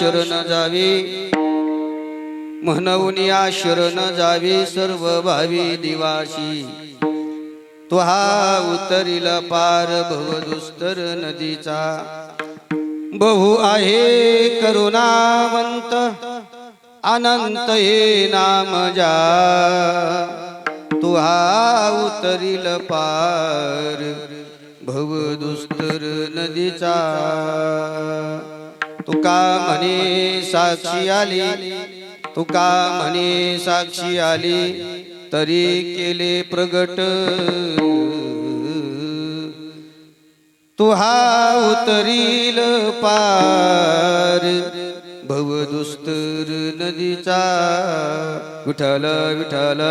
शरण जावी म्हणून या शरण जावी सर्व भावी दिवाशी तो हा उतरील पार भवदुस्तर नदीचा बहु आहे करुणावंत अनंत हे नाम जा तो हा उतरील पार भवदुस्तर नदीचा तुका म्हणे साक्षी आली तुका म्हणे साक्षी आली तरी केले प्रगट तू हा उतरील पार भवदुस्तर नदीचा विठ्ठल विठ्ठल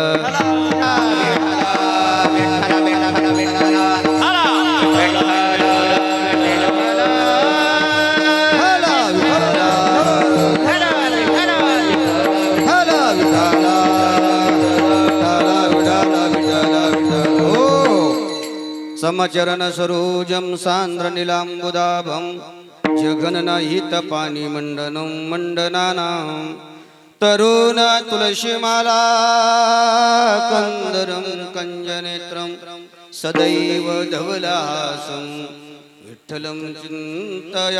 समचरण सरोजम सांद्र नीलांबुदाभं जगन्नाहित पाणी मंडनं मंडनानां तरुण तुलसीमाला कंदरं कंजनेत्रं सदैव धवलासं विठ्ठलं चिंतयामि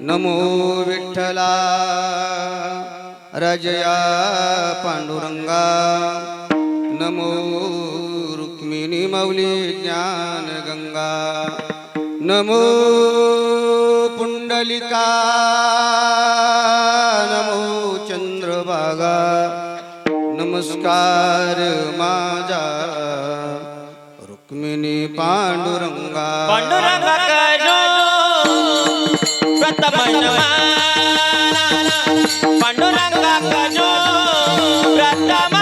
नमो विठ्ठला राजया पांडुरंगा नमो रुक्मिणी मौली ज्ञान गंगा नमो पुंडलिका नमो चंद्रभागा नमस्कार माझा रुक्मिणी पांडुरंगा पांडुरंगा करो प्रथम पांडुरंगा करो प्रथम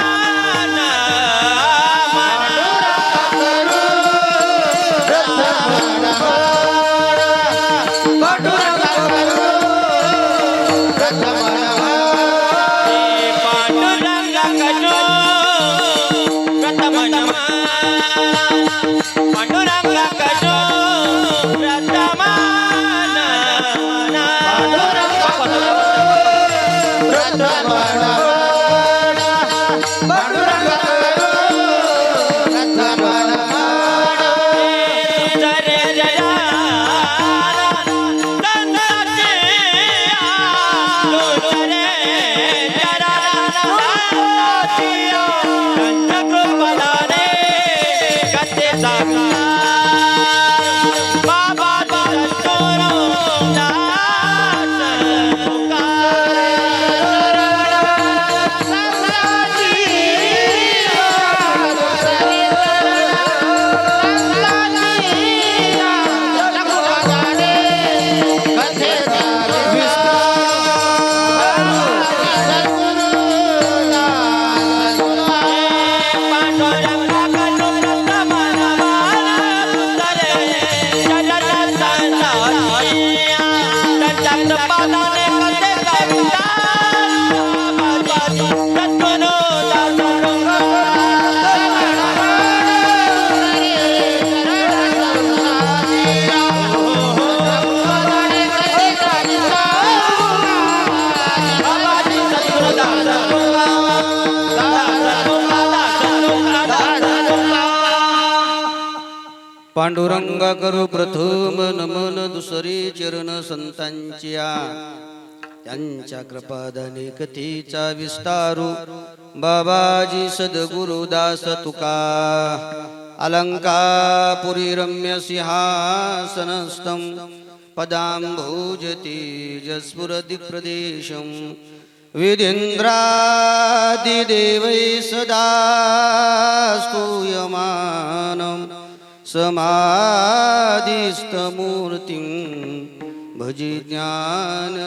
पांडुरंगा करू प्रथम नमन दुसरी चरण संतांच्या त्यांच्या कृपादाने कथेचा विस्तारू बाबाजी सद्गुरुदास तुका अलंकापुरी रम्य सिंहासनस्थं पदांभोजति जस्फुरदिप्रदेशं विधीन्द्रादिदेवै सदा स्तूयमानं समाधिस्थमूर्तिं भजे ज्ञानदेवं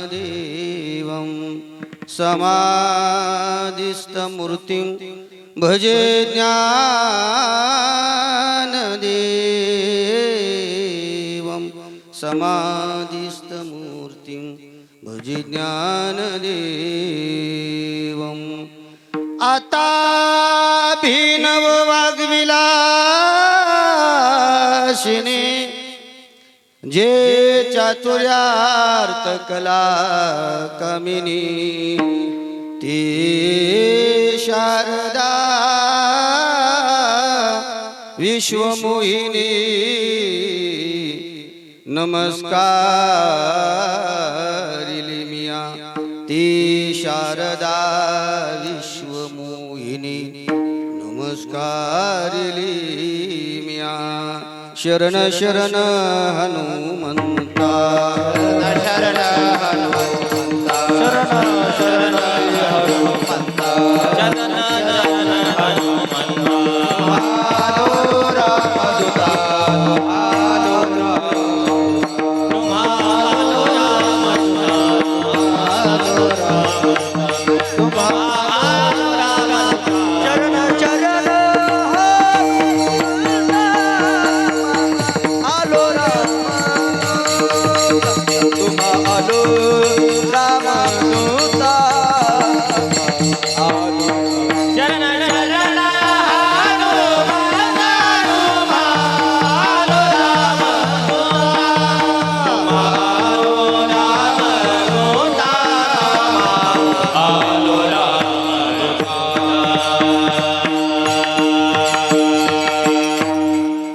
समाधिस्थमूर्तिं भजे ज्ञानदेवं समाधिस्थमूर्तिं भजे ज्ञानदेवं आता भिनव वाग्विलासिनी जे चा चातुर्यार्थ कला कामिनी ती शारदा विश्वमोहिनी नमस्कारिली मिया ती शारदा विश्वमोहिनी नमस्कारिली मिया शरण शरण हनुमंता शरण हनुमंता शरण शरण हनुमंता शरण शरण हनुमंता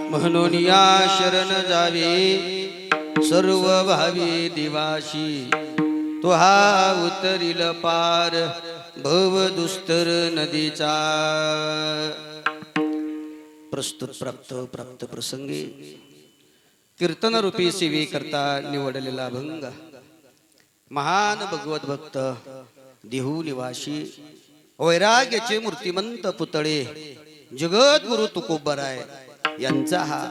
म्हणून या शरण जावे सर्व भावी दिवाशी तो हा उतरिल पार भव दुस्तर नदीचा प्रस्तुत प्राप्त प्रसंगी कीर्तन रूपी सेवे करता निवडलेला अभंग महान भगवत भक्त देहू निवासी वैराग्याचे मूर्तिमंत पुतळे जगद्गुरु तुकोबराय यांचा हा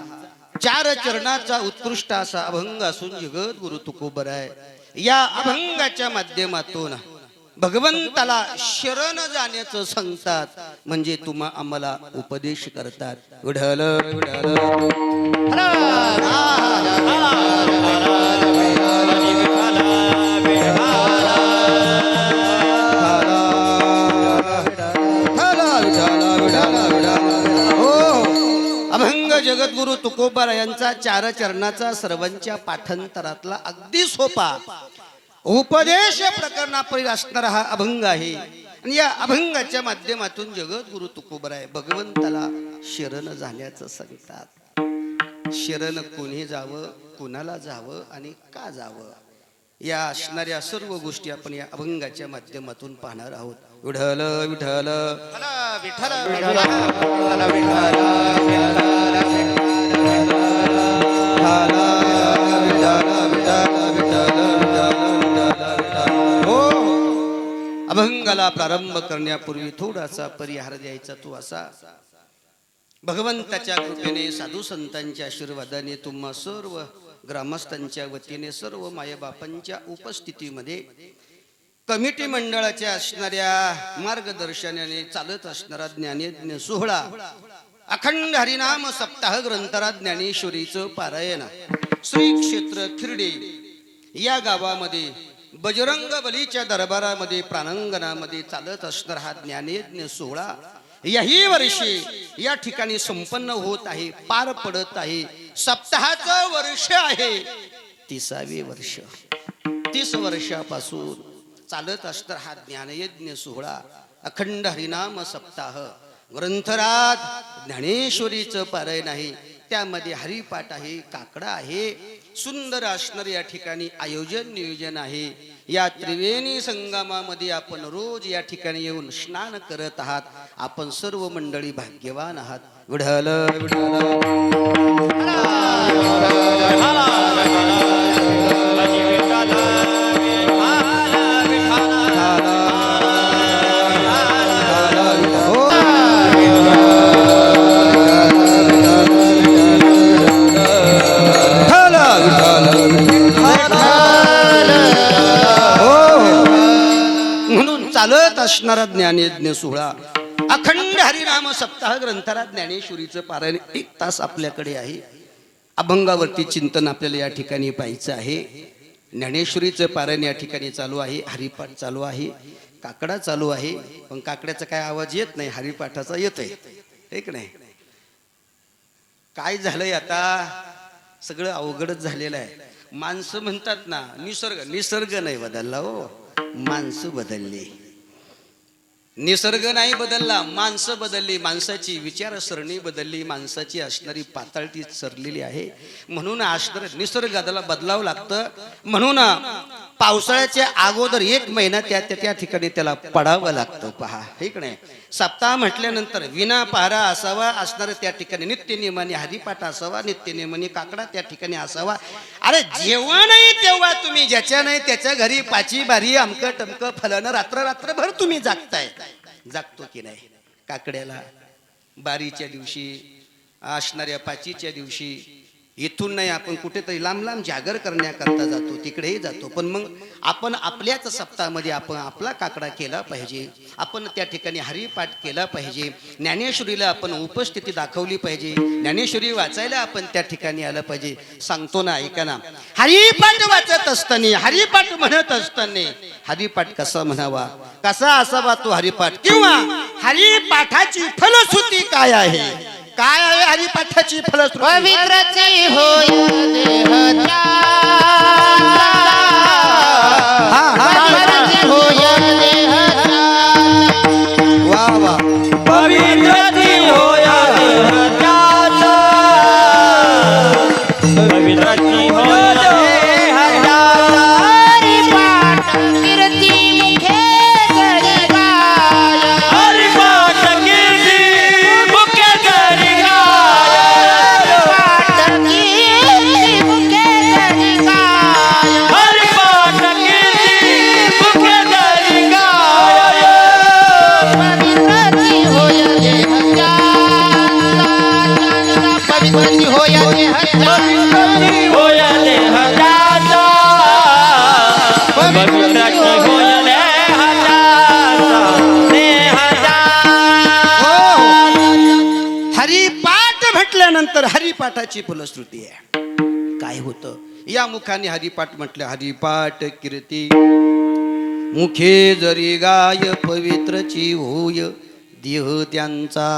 4 चरणाचा उत्कृष्ट असा अभंग असून जगद्गुरु तुकोबराय या अभंगाच्या माध्यमातून भगवंताला शरण जाण्याचं सांगतात म्हणजे तुम्हा आम्हाला उपदेश करतात विठ्ठल विठ्ठल अभंग जगद्गुरु तुकोबा यांचा 4 चरणाचा सर्वांच्या पाठांतरातला अगदी सोपा उपदेश प्रकरणापरी असणारा हा अभंग आहे आणि या अभंगाच्या माध्यमातून जगद्गुरु तुकोबराय भगवंताला शरण जाण्याचं सांगतात शरण कोणी जावं कुणाला जावं आणि का जावं या असणाऱ्या सर्व गोष्टी आपण या अभंगाच्या माध्यमातून पाहणार आहोत विठ्ठल विठ्ठल विठ्ठल अभंगाला प्रारंभ करण्यापूर्वी थोडासा परिहार द्यायचा तो असा भगवंताच्या कृपेने साधू संतांच्या आशीर्वादाने तुम्हा सर्व ग्रामस्थांच्या वतीने सर्व मायबापांच्या उपस्थितीमध्ये कमिटी मंडळाच्या असणाऱ्या मार्गदर्शनाने चालत असणारा ज्ञानयज्ञ सोहळा अखंड हरिनाम सप्ताह ग्रंथराज ज्ञानेश्वरीचं पारायण श्री क्षेत्र खिरडे या गावामध्ये बजरंग बलीच्या दरबारामध्ये प्रांगणामध्ये चालत असणारा हा ज्ञानयज्ञ सोहळा याही वर्षी या ठिकाणी संपन्न होत आहे पार पडत आहे सप्ताहाचं वर्ष आहे 30वे वर्ष 30 वर्षापासून चालत असणारा हा ज्ञानयज्ञ सोहळा अखंड हरिनाम सप्ताह ग्रंथराज ज्ञानेश्वरीचं पारायण आहे त्यामध्ये हरिपाठ आहे काकडा आहे सुंदर असणार या ठिकाणी आयोजन नियोजन आहे या त्रिवेणी संगमामध्ये आपण रोज या ठिकाणी येऊन स्नान करत आहात आपण सर्व मंडळी भाग्यवान आहात विठ्ठल चालत असणारा ज्ञानयज्ञ सोहळा अखंड हरिनाम सप्ताह ग्रंथराज ज्ञानेश्वरीचं पारायण 1 तास आपल्याकडे आहे अभंगावरती चिंतन आपल्याला या ठिकाणी पाहायचं आहे ज्ञानेश्वरीचं पारायण या ठिकाणी चालू आहे हरिपाठ चालू आहे काकडा चालू आहे पण काकड्याचा काय आवाज येत नाही हरिपाठाचा येतोय एक नाही काय झालंय आता सगळं अवघडच झालेलं आहे माणसं म्हणतात ना निसर्ग नाही बदलला हो, माणसं बदलली. निसर्ग नाही बदलला, माणसं बदलली. माणसाची विचारसरणी बदलली, माणसाची असणारी पातळी सरलेली आहे. म्हणून निसर्गाला बदलावं लागतं. म्हणून पावसाळ्याच्या अगोदर 1 महिना त्या ठिकाणी त्याला पडावं लागतं. पहा हे की नाही, सप्ताह म्हटल्यानंतर विना पहारा असावा, असणारं त्या ठिकाणी नित्यनियमाने हरिपाठ असावा, नित्यनियमाने काकडा त्या ठिकाणी असावा. अरे जेव्हा नाही तेव्हा तुम्ही, ज्याच्या नाही त्याच्या घरी पाची बारी अमकं टमकं फलन रात्रभर तुम्ही जागतो की नाही. काकड्याला बारीच्या दिवशी, असणाऱ्या पाचीच्या दिवशी इथून नाही आपण कुठेतरी लांब जागर करण्याकरता जातो, तिकडेही जातो. पण मग आपण आपल्याच सप्ताहामध्ये आपण आपला काकडा केला पाहिजे, आपण त्या ठिकाणी हरिपाठ केला पाहिजे, ज्ञानेश्वरीला आपण उपस्थिती दाखवली पाहिजे, ज्ञानेश्वरी वाचायला आपण त्या ठिकाणी आलं पाहिजे. सांगतो ना, ऐका ना, हरिपाठ वाचत असताना, हरिपाठ म्हणत असताना हरिपाठ कसा म्हणावा, कसा असावा तो हरिपाठ, किंवा हरिपाठाची फलश्रुती काय आहे, काय आहे हरिपाठाची फलश्रुती. पवित्रची होय देहच्या, पवित्रची होय देहच्या, वा वा, पवित्रची होय देहच्या, पवित्रची होय देहच्या. हरिपाठ कीर्ती मुखे जरी गाय, हरिपाठ कीर्ती मुखे जरी गाय, हरिपाठ कीर्ती मुखे जरी गाय, हरिपाठ कीर्ती मुखे जरी गाय. पवित्रची होय देहच्या, पवित्रची होय देहच्या, पवित्रची होय देहच्या, पवित्रची होय देहच्या. हरिपाठ म्हटल्यानंतर हरिपाठाची फलश्रुती आहे. काय होतं या मुखाने हरिपाठ म्हटलं, हरिपाठ कीर्ती मुखे जरी गाय, पवित्रची होय देह त्यांचा.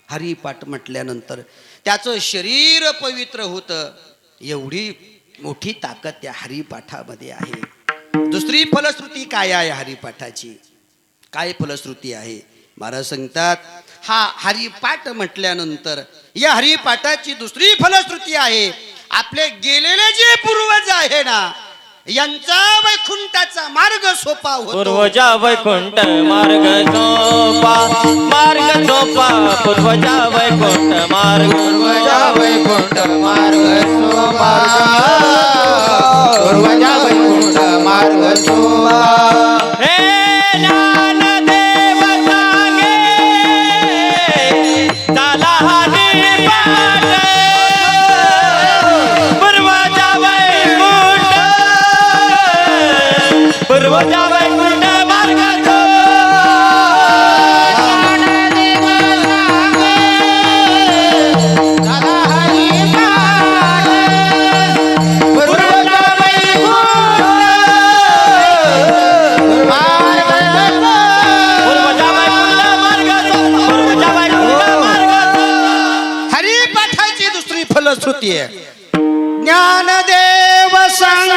हरिपाठ म्हटल्यानंतर त्याचं शरीर पवित्र होतं. एवढी मोठी ताकद त्या हरिपाठामध्ये आहे. दुसरी फलश्रुती काय आहे हरिपाठाची, काय फलश्रुती आहे महाराज सांगतात. हा हरिपाठ म्हटल्यानंतर या हरिपाठाची दुसरी फलश्रुती आहे, आपले गेलेले जे पूर्वज आहे ना, यांचा वैकुंठाचा मार्ग सोपा होतो. पूर्वजा वैकुंठ मार्ग सोपा, मार्ग सोपा, पूर्वजा वैकुंठ मार्ग, पूर्वजा वैकुंठ मार्ग सोपा, पूर्वजा वैकुंठ मार्ग सोपा. हे ज्ञानदेव सांगे चला हरिपाठ, पूर्वजा वैकुंठ, पूर्वजा वैकुंठ मार्ग ज्ञानदेव सांगे चला हरिपाठ, पूर्वजा वैकुंठ मार्ग, पूर्वजा वैकुंठ मार्ग, पूर्वजा वैकुंठ मार्ग. हरिपाठाची दुसरी फलश्रुती आहे, ज्ञानदेव सांग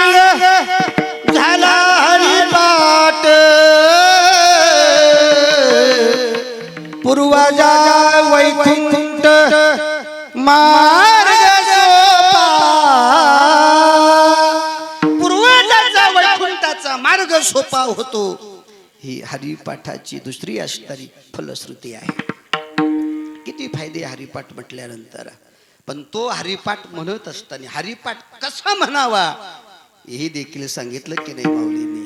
झाला हरिपाठ, पूर्वजा वैकुंठ मार्ग सोपा. पूर्वजाचा वैकुंठाचा मार्ग सोपा होतो. ही हरिपाठाची दुसरी असणारी फलश्रुती आहे. किती फायदे हरिपाठ म्हटल्यानंतर. पण तो हरिपाठ म्हणत असताना हरिपाठ कसा म्हणावा हे देखील सांगितलं की नाही माऊलींनी.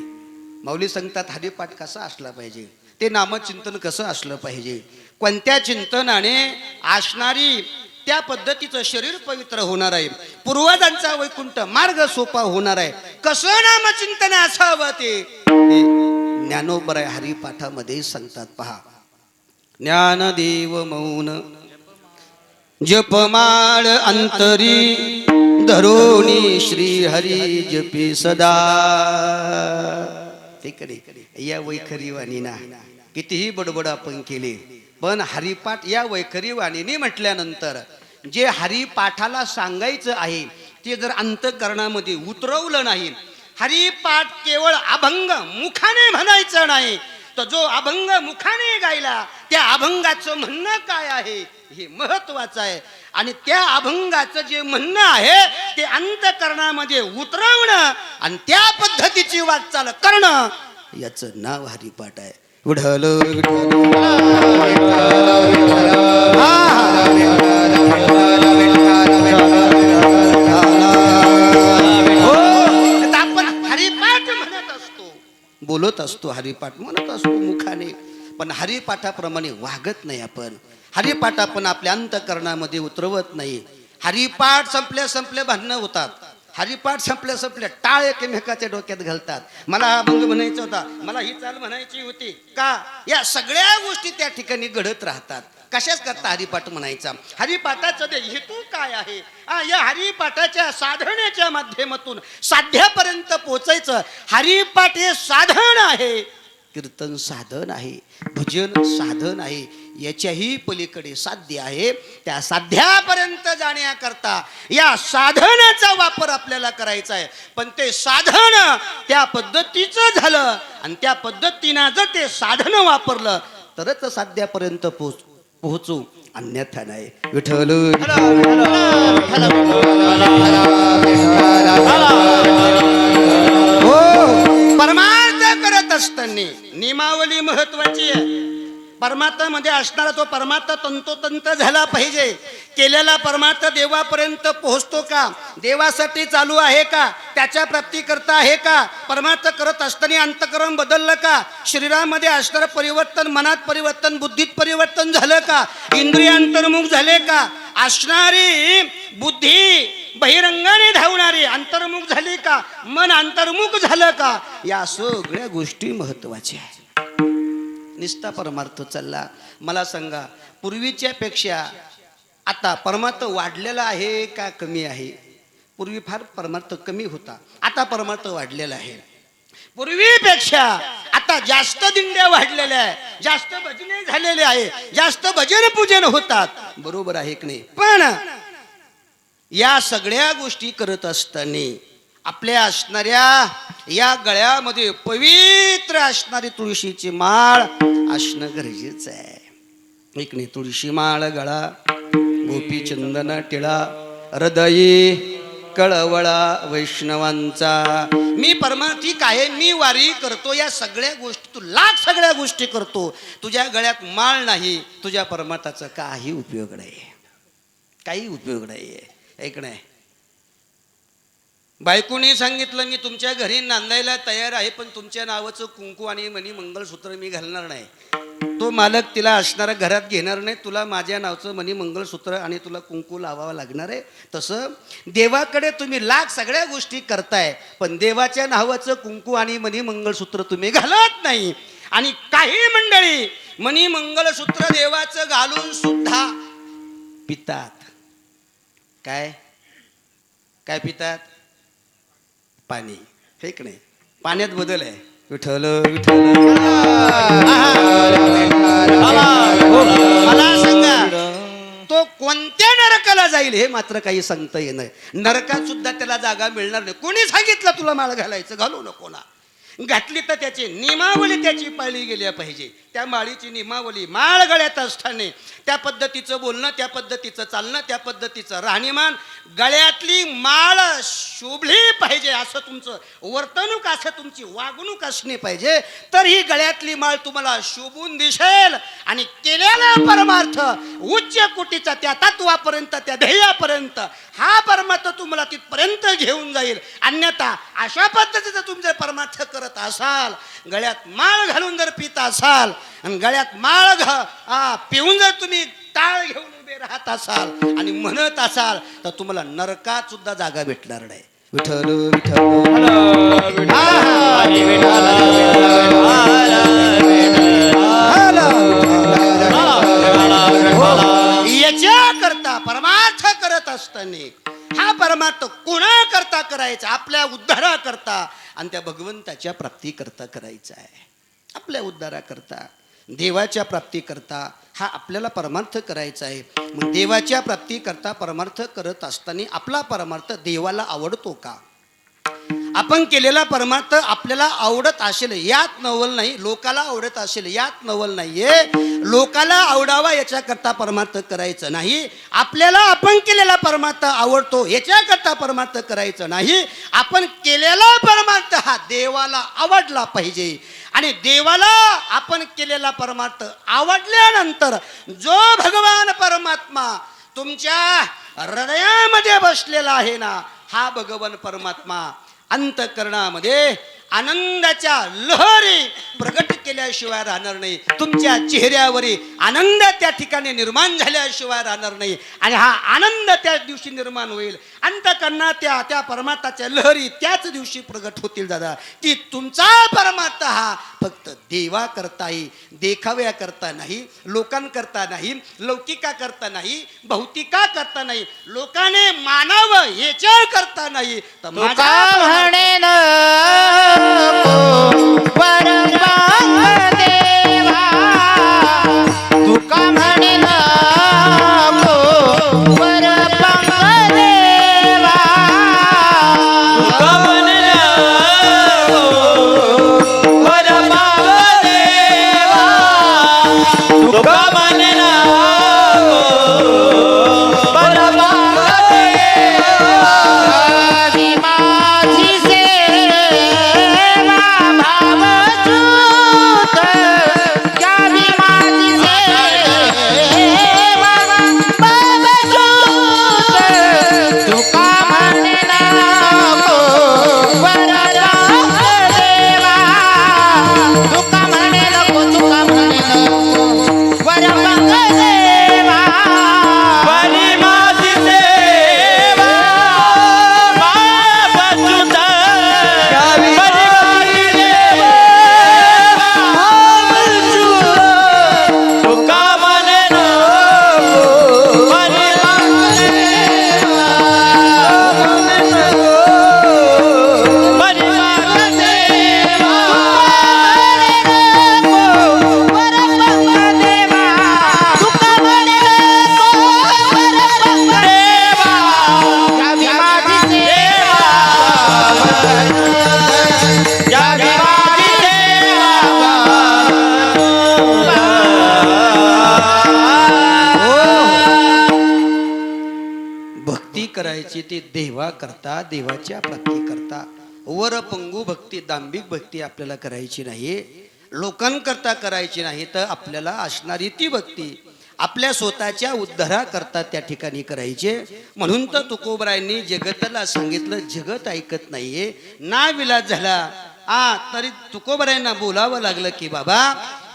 माऊली सांगतात हरिपाठ कसा असला पाहिजे, ते नामचिंतन कसं असलं पाहिजे, कोणत्या चिंतनाने असणारी त्या पद्धतीचं शरीर पवित्र होणार आहे, पूर्वजांचा वैकुंठ मार्ग सोपा होणार आहे, कसं नामचिंतन असावं ते ज्ञानोबराय हरिपाठामध्ये सांगतात. पहा, ज्ञानदेव मौन जपमाळ अंतरी, धरोणी श्री हरी जपी सदा. या वैखरी वाणीना कितीही बडबड आपण केले, पण हरिपाठ या वैखरी वाणीने म्हटल्यानंतर जे हरिपाठाला सांगायचं आहे ते जर अंतःकरणामध्ये उतरवलं नाही, हरिपाठ केवळ अभंग मुखाने म्हणायचं नाही, तर जो अभंग मुखाने गायला त्या अभंगाचं म्हणणं काय आहे हे महत्वाचं आहे. आणि त्या अभंगाचं जे म्हणणं आहे ते अंतःकरणामध्ये उतरवणं आणि त्या पद्धतीची वाटचाल करणं, याचं नाव हरिपाठ आहे. विठ्ठल आपण हरिपाठ म्हणत असतो, बोलत असतो, हरिपाठ म्हणत असतो मुखाने, पण हरिपाठाप्रमाणे वागत नाही आपण. हरिपाठ आपण आपल्या अंतःकरणामध्ये उतरवत नाही. हरिपाठ संपल्या भांडणं होतात. हरिपाठ संपल्या टाळ एकमेकाच्या डोक्यात घालतात. मला हा अभंग म्हणायचा होता, मला ही चाल म्हणायची होती का, या सगळ्या गोष्टी त्या ठिकाणी घडत राहतात. कशाच करता हरिपाठ म्हणायचा? हरिपाठाचा ते हेतू काय आहे? या हरिपाठाच्या साधनेच्या माध्यमातून साध्यापर्यंत पोचायचं. हरिपाठ हे साधन आहे, कीर्तन साधन आहे, भजन साधन आहे, याच्याही पलीकडे साध्य आहे. त्या साध्यापर्यंत जाण्याकरता या साधनाचा वापर आपल्याला करायचा आहे. पण ते साधन त्या पद्धतीचं झालं आणि त्या पद्धतीनं जर ते साधन वापरलं तरच साध्यापर्यंत पोहोचू, अन्यथा नाही. विठ्ठल हो, परमार्थ करत असताना नियमावली महत्वाची आहे. परमार्थामध्ये असणारा तो परमार्थ तंतोतंत झाला पाहिजे. केलेला परमार्थ देवापर्यंत पोहोचतो का, देवासाठी चालू आहे का, त्याच्या प्राप्तीकरता आहे का, परमार्थ करत असताना अंतःकरण बदललं का, शरीरामध्ये असणारं परिवर्तन, मनात परिवर्तन, बुद्धीत परिवर्तन झालं का, इंद्रिय अंतर्मुख झाले का, असणारी बुद्धी बहिरंगाने धावणारी अंतर्मुख झाली का, मन अंतर्मुख झालं का, या सगळ्या गोष्टी महत्वाच्या आहेत. निस्ता परमार्थ चालला. मला सांगा, पूर्वीच्या पेक्षा आता परमार्थ वाढलेला आहे का कमी आहे? पूर्वी फार परमार्थ कमी होता, आता परमार्थ वाढलेला आहे. पूर्वीपेक्षा आता जास्त दिंड्या वाढलेल्या आहे, जास्त भजने झालेले आहे, जास्त भजन पूजन होतात. बरोबर आहे की नाही? पण या सगळ्या गोष्टी करत असताना आपल्या असणाऱ्या या गळ्यामध्ये पवित्र असणारी तुळशीची माळ असणं गरजेचं आहे. एक नाही, तुळशी माळ गळा, गोपी चंदन टिळा, हृदयी कळवळा वैष्णवांचा. मी परमार्थी काय, मी वारी करतो, या सगळ्या गोष्टी, तू लाख सगळ्या गोष्टी करतो, तुझ्या गळ्यात माळ नाही, तुझ्या परमार्थाचा काही उपयोग नाही, काही उपयोग नाही. ऐक नाही, बायकोने सांगितलं मी तुमच्या घरी नांदायला तयार आहे, पण तुमच्या नावाचं कुंकू आणि मणी मंगळसूत्र मी घालणार नाही. तो मालक तिला असणारा घरात घेणार नाही. तुला माझ्या नावचं मणी मंगळसूत्र आणि तुला कुंकू लावावं लागणार आहे. तसं देवाकडे तुम्ही लाख सगळ्या गोष्टी करताय, पण देवाच्या नावाचं कुंकू आणि मणी मंगळसूत्र तुम्ही घालत नाही. आणि काही मंडळी मणी मंगळसूत्र देवाचं घालून सुद्धा पितात. काय काय पितात? पाणी. ठीक नाही, पाण्यात बदल आहे. विठ्ठल विठ्ठल. मला सांगा, तो कोणत्या नरकाला जाईल हे मात्र काही सांगता येणार. नरकात सुद्धा त्याला जागा मिळणार नाही. कोणी सांगितलं तुला माळ घालायचं? घालू नको ना. घातली तर त्याची नियमावली त्याची पाळली गेल्या पाहिजे. त्या माळीची नियमावली, माळ गळ्यात असताना त्या पद्धतीचं बोलणं, त्या पद्धतीचं चालणं, त्या पद्धतीचं राहणीमान, गळ्यातली माळ शोभली पाहिजे, असं तुमचं वर्तणूक, असं तुमची वागणूक असणे पाहिजे. तर ही गळ्यातली माळ तुम्हाला शोभून दिसेल आणि केलेला परमार्थ उच्च कोटीचा, त्या तत्वापर्यंत, त्या ध्येयापर्यंत हा परमार्थ तुम्हाला तिथपर्यंत घेऊन जाईल. अन्यथा अशा पद्धतीचं तुमचे परमार्थ करत असाल, गळ्यात माळ घालून जर पित असाल आणि गळ्यात माळ पिऊन जर तुम्ही टाळ घेऊन उभे राहत असाल आणि म्हणत असाल, तर तुम्हाला नरकात सुद्धा जागा भेटणार नाही. विठ्ठल विठ्ठल. याच्या करता परमार्थ करत असताना हा परमार्थ कोणा करता करायचा? आपल्या उद्धारा करता आणि त्या भगवंताच्या प्राप्ती करता करायचा आहे. आपल्या उद्धारा करता. देवाच्या प्राप्तीकरता हा आपल्याला परमार्थ करायचा आहे. मग देवाच्या प्राप्तीकरता परमार्थ करत असताना आपला परमार्थ देवाला आवडतो का? आपण केलेला परमार्थ आपल्याला आवडत असेल यात नवल नाही, लोकाला आवडत असेल यात नवल नाहीये. लोकाला आवडावा याच्याकरता परमार्थ करायचं नाही. आपल्याला आपण केलेला परमार्थ आवडतो याच्याकरता परमार्थ करायचं नाही. आपण केलेला परमार्थ हा देवाला आवडला पाहिजे. आणि देवाला आपण केलेला परमार्थ आवडल्यानंतर जो भगवान परमात्मा तुमच्या हृदयामध्ये बसलेला आहे ना, हा भगवान परमात्मा अंतःकरणामध्ये आनंदाच्या लहरी प्रगट केल्याशिवाय राहणार नाही. तुमच्या चेहऱ्यावरील आनंद त्या ठिकाणी निर्माण झाल्याशिवाय राहणार नाही. आणि हा आनंद त्या दिवशी निर्माण होईल. अंतःकरणात त्या परमार्थाच्या लहरी त्याच दिवशी प्रगट होतील दादा, की तुमचा परमार्थ हा फक्त देवा करताही, देखाव्या करता नाही, लोकांकरता नाही, लौकिका करता नाही, भौतिका करता नाही, लोकांनी मानावं याच्या करता नाही. तर तुका म्हणे परमांग देवा, तुका म्हणे परमांग देवा, तुका म्हणे परमांग देवा, तुका म्हणे परमांग देवा, माझी सेवा भावचूत, घ्यावी माझी सेवा भावचूत, तुका म्हणे नको परमांग देवा, तुका म्हणे नको, तुका म्हणे नको परमांग देवा, बरी माझी सेवा भावचूत, घ्यावी माझी सेवा भावचूत, तुका म्हणे नको परमांग देवा, परमांग देवा, परमांग देवा, तुका म्हणे नको परमांग देवा, घ्यावी माझी सेवा, घ्यावी माझी भक्ती करायची ती देवा करता, देवाच्या प्राप्ती करता. वर पंगू भक्ती, दांभिक भक्ती आपल्याला करायची नाही, लोकांकरता करायची नाही. तर आपल्याला असणारी ती भक्ती आपल्या स्वतःच्या उद्धाराकरता त्या ठिकाणी करायचे. म्हणून तर तुकोबरायांनी जगताला सांगितलं, जगत ऐकत नाहीये, ना विलाज झाला. तरी तुकोबरायांना बोलावं लागलं की बाबा,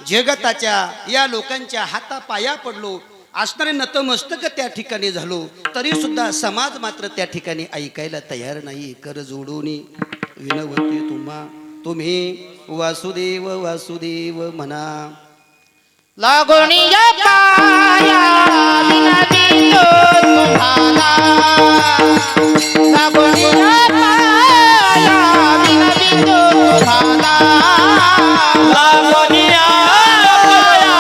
जगताच्या या लोकांच्या हातापाया पडलो, असणारे नतमस्तक त्या ठिकाणी झालो, तरी सुद्धा समाज मात्र त्या ठिकाणी ऐकायला तयार नाही. कर जोडून विनवते तुम्ही वासुदेव वासुदेव म्हणा. लागोनिया पाया विनवितो तुम्हाला, लागोनिया पाया विनवितो तुम्हाला, लागोनिया पाया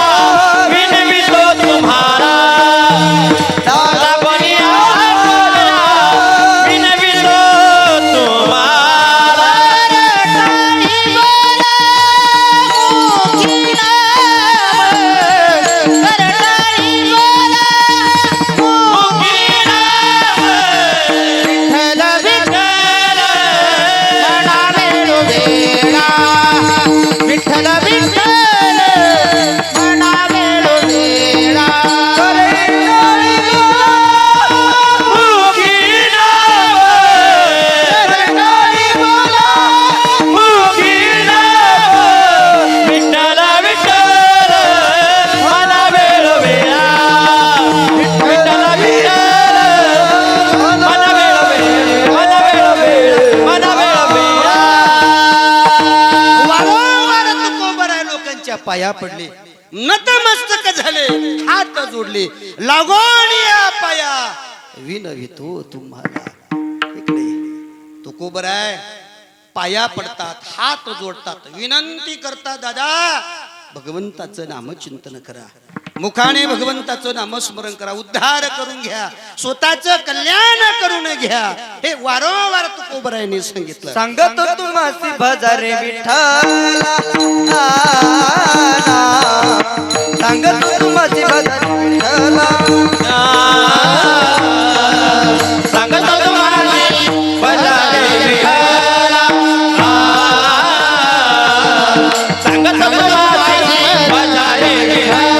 विनवितो तुम्हाला, लागोनिया पाया विनवितो तुम्हाला, रटाळी गोरा मुखी नाम, रटाळी गोरा मुखी नाम, विठ्ठल विठ्ठल म्हणावेळो वेळा, विठ्ठल विठ्ठल म्हणावेळो वेळा, रटाळी गोरा मुखी नाम, रटाळी गोरा मुखी नाम, विठ्ठल विठ्ठल म्हणावेळो वेळा, विठ्ठल विठ्ठल म्हणावेळो वेळा. वारंवार तुकोबराय लोकांच्या पाया पडले, नतमस्तक झाले, हात जोडले, लागोन या पाया विनवितो तुम्हाला. इकडे तुकोबराय पाया पडतात, हात जोडतात, विनंती करतात, दादा भगवंताचं नामचिंतन करा, मुखाने भगवंताचं नामस्मरण करा, उद्धार करून घ्या, स्वतःचं कल्याण करून घ्या. हे वारंवार तुकोबरायांनी सांगितलं. सांगतो तुम्हासी भजरे विठ्ठला, सांगतो तुम्हासी भजरे विठ्ठला, सांगतो तुम्हासी भजरे विठ्ठला, सांगतो तुम्हासी भजरे विठ्ठला,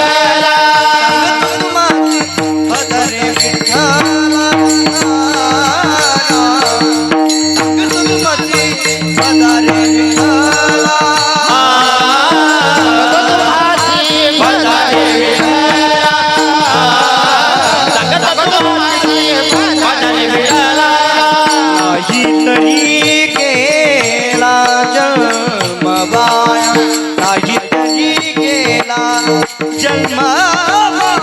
भजरे विठ्ठला, सांगतो तुम्हासी भजरे विठ्ठला, नाही तरी गेला जन्म वाया, नाही तरी गेला जन्म वाया,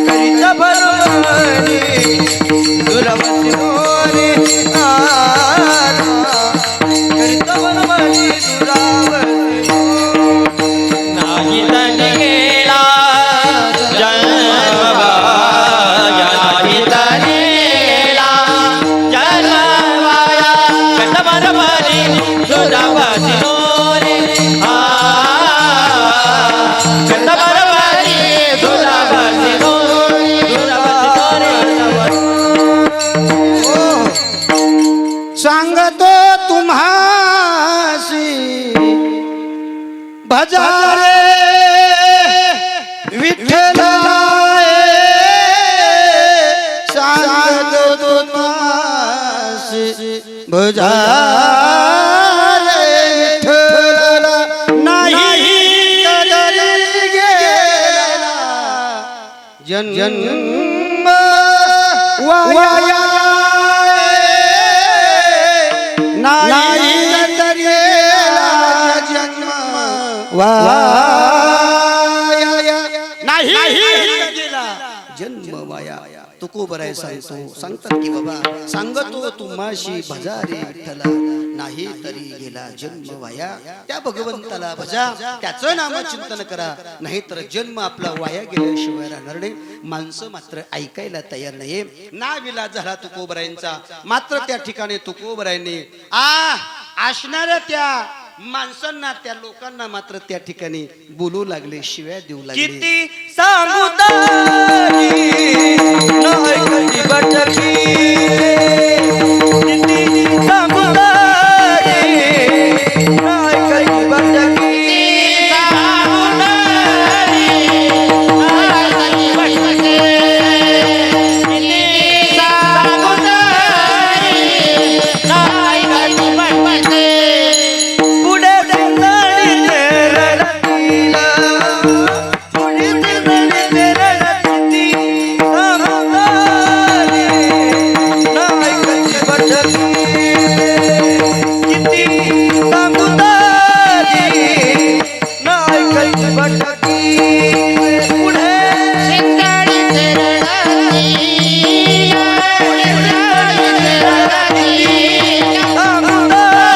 करीत भरवणे दुरावती होणे, करीत भरवणे दुरावती होणे. नाही तरी गेला जन्म वाया, नाही तरी गेला जन्म वाया, करीत भरवणे दुरावती होणे, करीत भरवणे दुरावती होणे, दुरावती होणे. सांगतो तुम्हासी भजारे विठ्ठला, सांगतो तुम्हासी भजारे विठ्ठला, नाही तरी गेला जन्म वाया, नाही तरी गेला जन्म वाया, नाही गेला जन्म वाया. तुकोबराय सांगतात की बाबा, सांगतो तुम्हाशी भजारे विठ्ठला, नाही तरी गेला जन्म वाया. त्या भगवंताला भजा, त्याचं नामचिंतन करा, नाहीतर जन्म आपला वाया गेल्याशिवाय राहणार नाही. माणसं मात्र ऐकायला तयार नाही. नाविलाज झाला तुकोबरायांचा. मात्र त्या ठिकाणी तुकोबरायांनी असणाऱ्या त्या माणसांना, त्या लोकांना मात्र त्या ठिकाणी बोलू लागले, शिव्या देऊ लागले. किती सांगू तरी नाही कधी भटकी, किती सांगू तरी नाही कधी भटकी, सांगू तरी नाही कधी भटकी, किती सांगू तरी नाही कधी भटकी. पुढे चंदडीचे रडतीला, पुढे चंदडीचे रडती, सांगतारी नाही कधी भटकी, किती सांगतारी नाही कधी भटकी. पुढे चंदडीचे रडती, पुढे चंदडीचे रडती, सांगतारी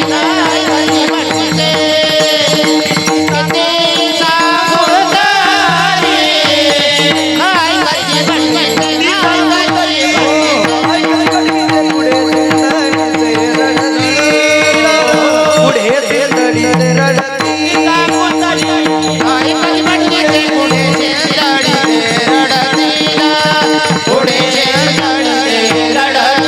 नाही कधी भटकी, किती सांगतारी नाही कधी भटकी. पुढे चंदडीचे रडती, सांगतारी नाही कधी भटकी, पुढे चंदडीचे रडती, पुढे चंदडीचे रडती.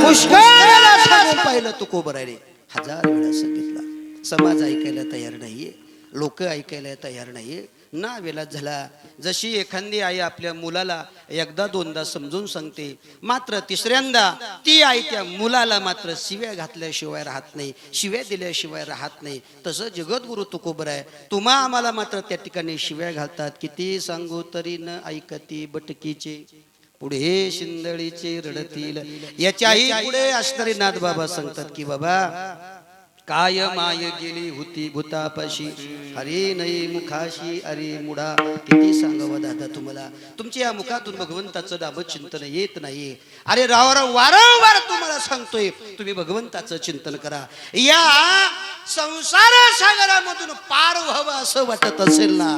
पुष्कळ वेळा सांगून पाहिलं तुकोबराने, हजार वेळा सांगितलं. समाज ऐकायला तयार नाहीये, लोक ऐकायला तयार नाहीये. नाविलाज झाला. जशी एखादी आई आपल्या मुलाला एकदा दोनदा समजून सांगते, मात्र तिसऱ्यांदा ती आई त्या मुलाला मात्र शिव्या घातल्याशिवाय राहत नाही, शिव्या दिल्याशिवाय राहत नाही. तसं जगद्गुरु तुकोबराय तुम्हा आम्हाला मात्र त्या ठिकाणी शिव्या घालतात. किती सांगू तरी न ऐकती बटकीचे, पुढे शिंदळीचे रडतील. याच्याही पुढे असणारे नाथ बाबा सांगतात की बाबा काय माय गेली होती भूतापाशी, हरे नये मुखाशी अरे मुडा. किती सांगावं दादा तुम्हाला, तुमच्या या मुखातून भगवंताचं नाम चिंतन येत नाही. अरे वारंवार तुम्हाला सांगतोय, तुम्ही भगवंताचं चिंतन करा. या संसार सागरामधून पार व्हावं असं वाटत असेल ना,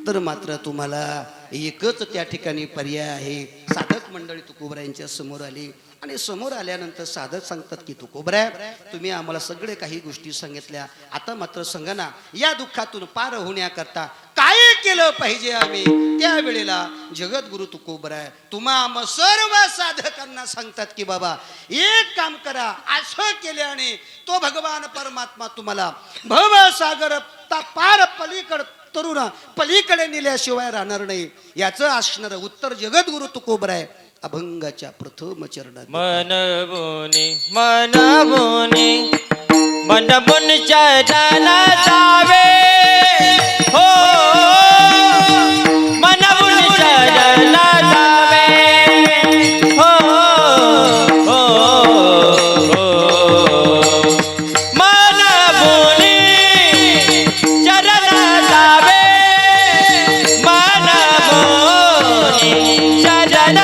तर मात्र तुम्हाला एकच त्या ठिकाणी पर्याय आहे. साधक मंडळी तुकोबरायांच्या समोर आली आणि समोर आल्यानंतर साधक सांगतात की तुकोबरा, तुम्ही आम्हाला सगळे काही गोष्टी सांगितल्या, आता मात्र सांगा ना, या दुःखातून पार होण्याकरता काय केलं पाहिजे आम्ही. त्यावेळेला जगद्गुरु तुकोबरा तुम्हा आम्हा सर्व साधकांना सांगतात की बाबा एक काम करा, असं केल्याने तो भगवान परमात्मा तुम्हाला भवसागर पार पलीकड तरुणा पलीकडे नेल्याशिवाय राहणार नाही. याचं असणारं उत्तर जगद्गुरु तुकोबरा आहे अभंगाच्या प्रथम चरणात. मनबोनी मनबोनी मनबुन चरण जावे हो, मनबुन चरण जावे हो, हो, हो. मनबुनी चरण जावे, मनबुनी चरण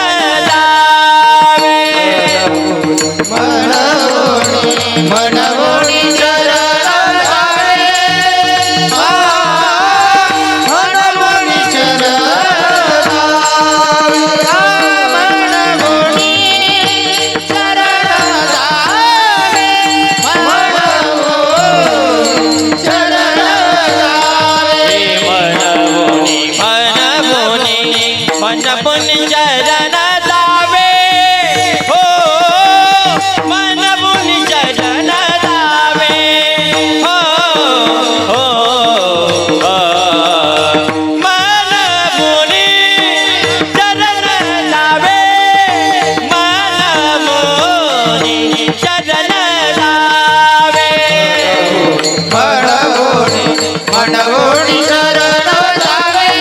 मनबोनी चरण जावे, मनबोनी चरण जावे, मनबोनी चरण जावे, मनबोनी चरण जावे. मनबोनी मनबोनी मनबोनी चरण जावे हो, मनबुनी चरण जावे हो, हो, हो. मनबुनी चरण जावे, मनबुनी चरण जावे, मनबुनी मनबुनी चरण जावे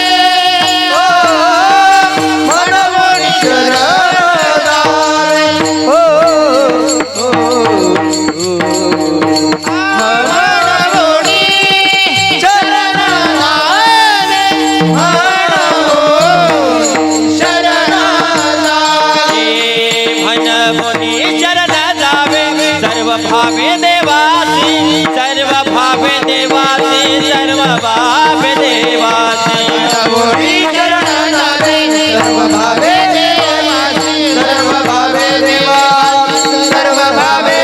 हो, मनबुनी चरण जावे हो, हो, मनबुनी चरण जावे, मनबुनी चरण जावे. मनबुनी चरण जावे, सर्व भावे देवासी, सर्व भावे देवासी, सर्व भावे देवासी. मनबुनी चरण जावे, सर्व भावे देवासी, सर्व भावे देवासी, सर्व भावे.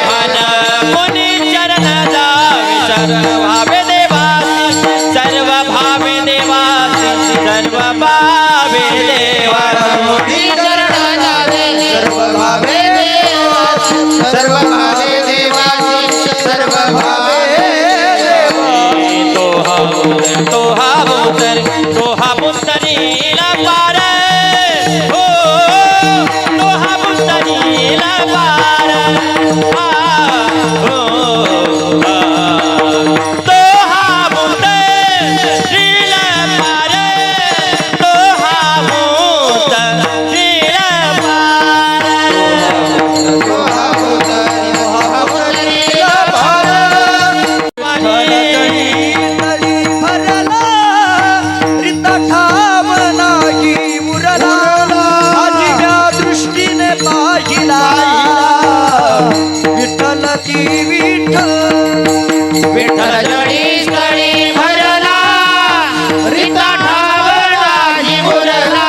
मनबुनी चरण जावे, सर्व भावे देवासी, सर्व भावे देवासी, सर्व भावे देवासी. चरण जावे, सर्व भावे देवासी, सर्व भावे देवासी, सर्व भावे देवासी. तो हा पुतरीला पार हो, तो हा पुतरीला पार हो, तो हा पुतरीला पार, तो हा पुतरीला पार, तो हा पुतरीला पार. विठ्ठल जडी स्थळी भरला, रिता ठावला मुरला,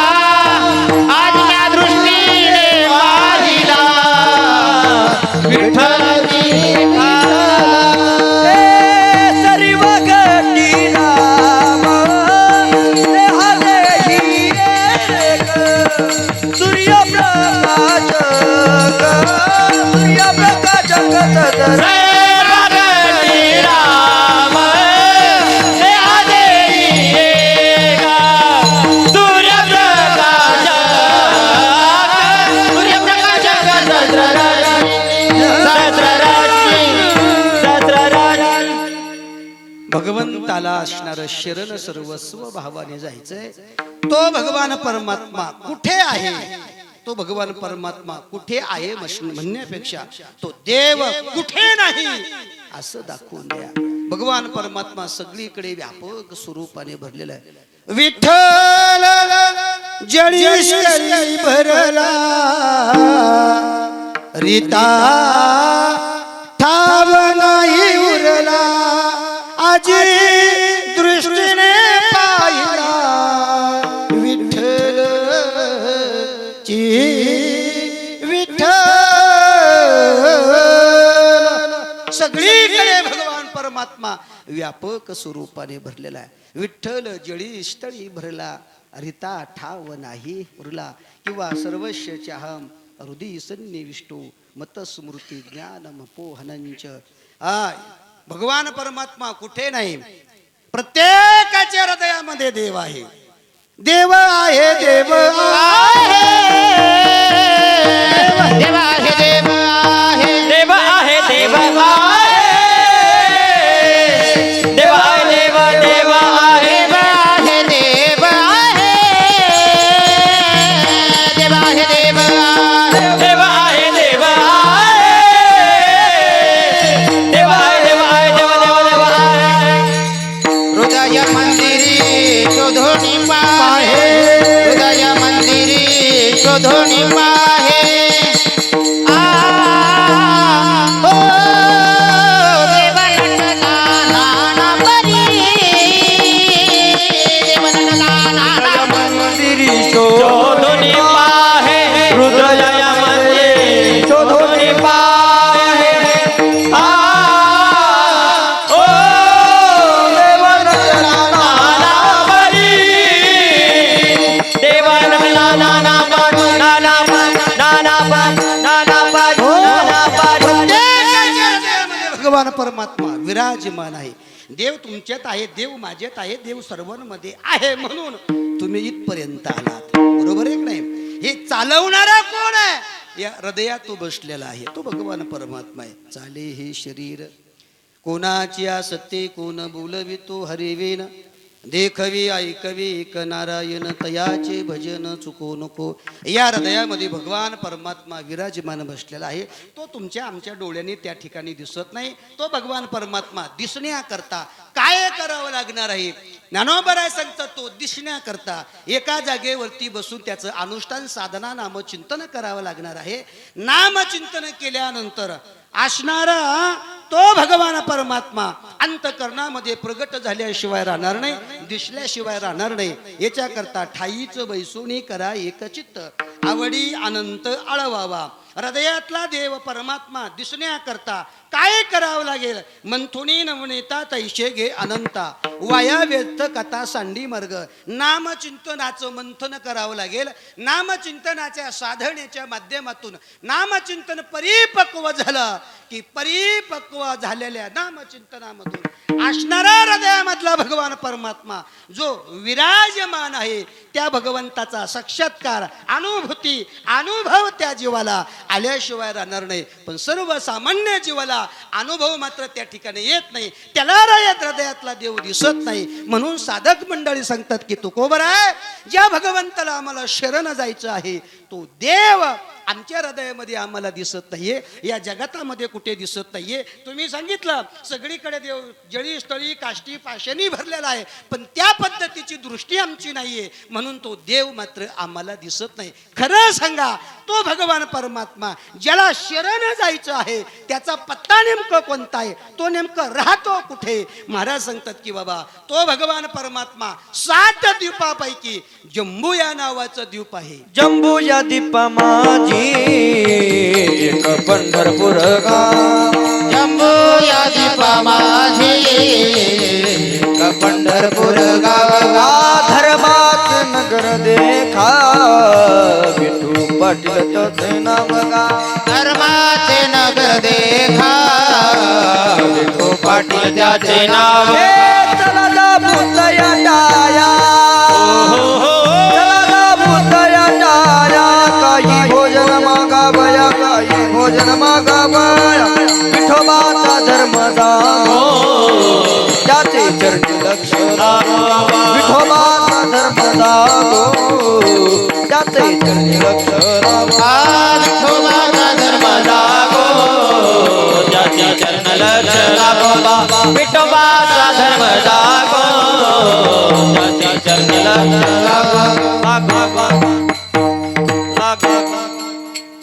आज त्या दृष्टीने पाहिला. विठ्ठल सर्व गती राम सूर्यप्रकाश सूर्यप्रकाश भगवंताला असणारं शरण सर्वस्व भावाने जायचंय. तो भगवान परमात्मा कुठे आहे तो भगवान परमात्मा कुठे आहे म्हणण्यापेक्षा तो देव कुठे नाही असं दाखवून द्या. भगवान परमात्मा सगळीकडे व्यापक स्वरूपाने भरलेला आहे. विठ्ठल जळी भरला रीता ठाव नाही उरला आजी दृष्टीने पाहिला विठ्ठल ची विठ्ठल. सगळीकडे भगवान परमात्मा व्यापक स्वरूपाने भरलेला आहे. विठ्ठल जळी स्थळी भरला रिता ठाव नाही उरला किंवा सर्वस्यचाहम हृदय सन्निविष्टो मत स्मृती ज्ञान मपोहनंच. भगवान परमात्मा कुठे नाही, प्रत्येकाच्या हृदयामध्ये देव आहे. देव आहे देव आहे देव आहे देव आहे देव आहे देव आहे देव आहे देव देव आहे देव आहे देव आहे देव आहे देव आहे देव आहे देव आहे देव आहे देव देव देव आहे. हृदय मंदिरी शोधोनी पाहे हृदय मंदिरी शोधोनी पाहे शोधोनी पाहे हृदय मंदिरी शोधोनी पाहे ओ भगवान परमात्मा विराजमान आहे. देव तुमच्यात आहे, देव माझ्यात आहे, देव सर्वांमध्ये आहे म्हणून तुम्ही इथपर्यंत आलात. बरोबर आहे की नाही? हे चालवणारा कोण आहे? या हृदयात तो बसलेला आहे, तो भगवान परमात्मा आहे. चाले हे शरीर कोणाची आसते कोण बोलवितो हरिवेन देखवी ऐकवी एक नारायण तयाचे भजन चुको नको. या हृदयामध्ये भगवान परमात्मा विराजमान बसलेला आहे. तो तुमच्या आमच्या डोळ्यांनी त्या ठिकाणी दिसत नाही. तो भगवान परमात्मा दिसण्याकरता काय करावं लागणार आहे? ज्ञानोबराय सांगतात तो दिसण्याकरता एका जागेवरती बसून त्याचं अनुष्ठान साधना नामचिंतन करावं लागणार आहे. नामचिंतन केल्यानंतर असणारा तो भगवान परमात्मा अंतकरणामध्ये प्रगट झाल्याशिवाय राहणार नाही, दिसल्याशिवाय राहणार नाही. याच्याकरता ठाईच बैसोनी करा एकचित्त आवडी अनंत आळवावा. हृदयातला देव परमात्मा दिसण्याकरता काय करावं लागेल? मंथुनी नवनेता तैशे घे अनंता वाया व्यर्थ कथा सांडी मार्ग. नामचिंतनाचं मंथन करावं लागेल. नामचिंतनाच्या साधनेच्या माध्यमातून नामचिंतन परिपक्व झालं की परिपक्व झालेल्या नामचिंतनामधून असणारा हृदयामधला भगवान परमात्मा जो विराजमान आहे त्या भगवंताचा साक्षात्कार अनुभूती अनुभव त्या जीवाला आल्याशिवाय राहणार नाही. पण सर्वसामान्य जीवाला अनुभव मात्र त्या ठिकाणी येत नाही. त्याला हृदयातला देव दिसत नाही. म्हणून साधक मंडळी सांगतात की तुकोबर आहे, ज्या भगवंताला आम्हाला शरण जायचं आहे तो देव आमच्या हृदयामध्ये आम्हाला दिसत नाहीये, या जगतामध्ये कुठे दिसत नाहीये. तुम्ही सांगितलं सगळीकडे देव जळी स्थळी काष्टी पाशानी भरलेला आहे, पण त्या पद्धतीची दृष्टी आमची नाहीये म्हणून तो देव मात्र आम्हाला दिसत नाही. खरं सांगा, तो भगवान परमात्मा ज्याला शरण जायचं आहे त्याचा पत्ता नेमकं कोणता आहे? तो नेमकं राहतो कुठे? महाराज सांगतात की बाबा तो भगवान परमात्मा 7 द्वीपापैकी जम्बू या नावाचं द्वीप आहे. जम्बू या दीपा माझी एक पंढरपूर गाव. जम्बू या दीपा माझी एक पंढरपूर गाव. धर्मात नगर देखा विठू पाटील तोचे नाव गाव. धर्माचे नगर देखा विठू पाटील त्याचे नाव. चला भूतया डाया भोजन मागावया विठोबाचा धर्म जाणो त्याचे चरणी लक्ष विठोबाचा धर्म जाणो त्याचे चरणी लक्ष लावा विठोबाचा धर्म जागो त्याचे चरण लक्ष लावा विठोबाचा धर्म जागो त्याचे चरण लक्ष लावा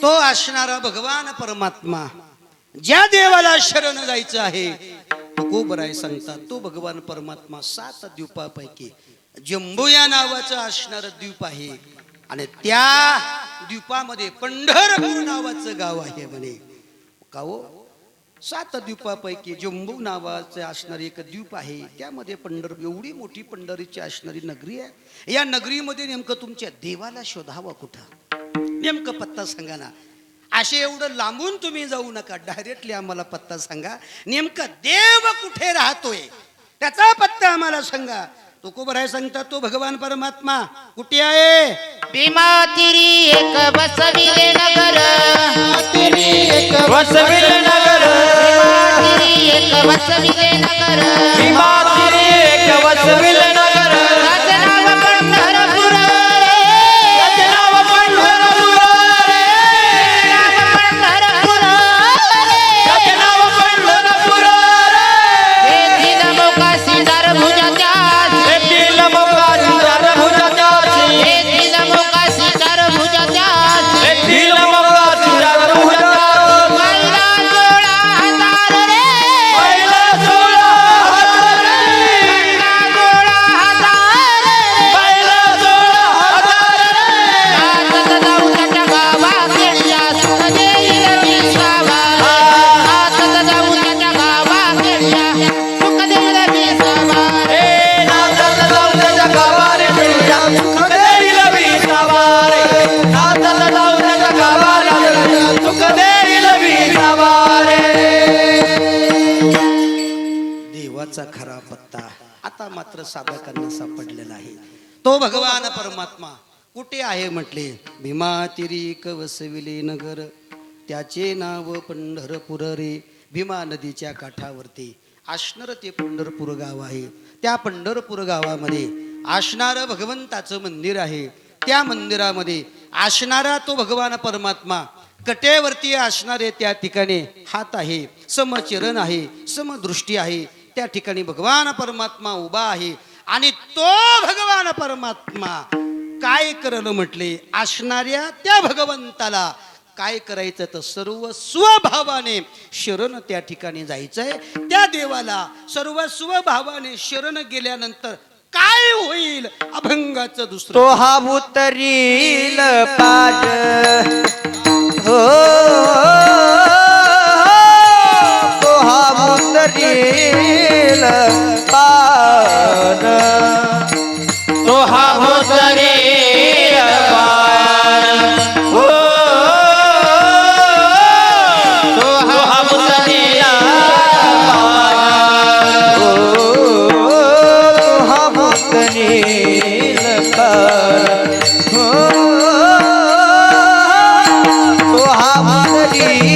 तो असणारा भगवान परमात्मा ज्या देवाला शरण जायचं आहे तुकोबराय सांगतात तो भगवान परमात्मा 7 द्वीपापैकी जम्बो या नावाचं असणार द्वीप आहे आणि त्या द्वीपामध्ये पंढरपूर नावाचं गाव आहे म्हणे का हो 7 द्वीपापैकी जम्बू नावाचं असणारी एक द्वीप आहे त्यामध्ये एवढी मोठी पंढरीची असणारी नगरी आहे या नगरीमध्ये नेमकं तुमच्या देवाला शोधावा कुठं नेमकं पत्ता सांगा ना असे एवढं लांबून तुम्ही जाऊ नका डायरेक्टली आम्हाला पत्ता सांगा नेमका देव कुठे राहतोय त्याचा पत्ता आम्हाला सांगा तुकोबराय सांगतात तो भगवान परमात्मा कुठे आहे भीमा तिरी एक बसविले नगर वसविले नगर तिरी एक बसविले नगर भीमा तिरी एक वसविले नगर त्याचे नाव पंढरपूर रे त्याचे नाव पंढरपूर रे नाव पंढरपूर रे त्याचे नाव पंढरपूर रे तेथील मोकाशी दार भुजाच्या तेथील मोकाशी दार भुजाच्या तेथील मोकाशी दार भुजाच्या तेथील मोकाशी दार भुजाच्या पहिला 16,000 रे पहिला 16,000 रे पहिला 16,000 रे पहिला 16,000 रे हातात जाऊच्या गावा केल्या सुख देईल विसावा हातात जाऊच्या गावा केल्या सुख देईल विसावा ए नाथाला जाऊन त्याच्या गावाने मिळूया सुख देईल विसावारे नाथाला जाऊन त्याच्या गावाने मिळूया सुख देईल विसावारे देवाचा खरा पत्ता आता मात्र साधकांना सापडलेला आहे तो भगवान परमात्मा कुठे आहे म्हटले भीमा तिरीक वसविले नगर त्याचे नाव पंढरपूर रे भीमा नदीच्या काठावरती असणार ते पंढरपूर गाव आहे त्या पंढरपूर गावामध्ये असणारं भगवंताचं मंदिर आहे त्या मंदिरामध्ये असणारा तो भगवान परमात्मा कटेवरती असणारे त्या ठिकाणी हात आहे समचरण आहे समदृष्टी आहे त्या ठिकाणी भगवान परमात्मा उभा आहे आणि तो भगवान परमात्मा काय करलं म्हटले असणाऱ्या त्या भगवंताला काय करायचं तर सर्व स्वभावाने शरण त्या ठिकाणी जायचंय त्या देवाला सर्व स्वभावाने शरण गेल्यानंतर काय होईल अभंगाचं दुसरं तो हा उतरील पाट हो तो हा उतरील पाट तो हा उतरील पाट हो तो हा उतरील पाट हो तो हा उतरील पाट हो तो हा उतरील पाट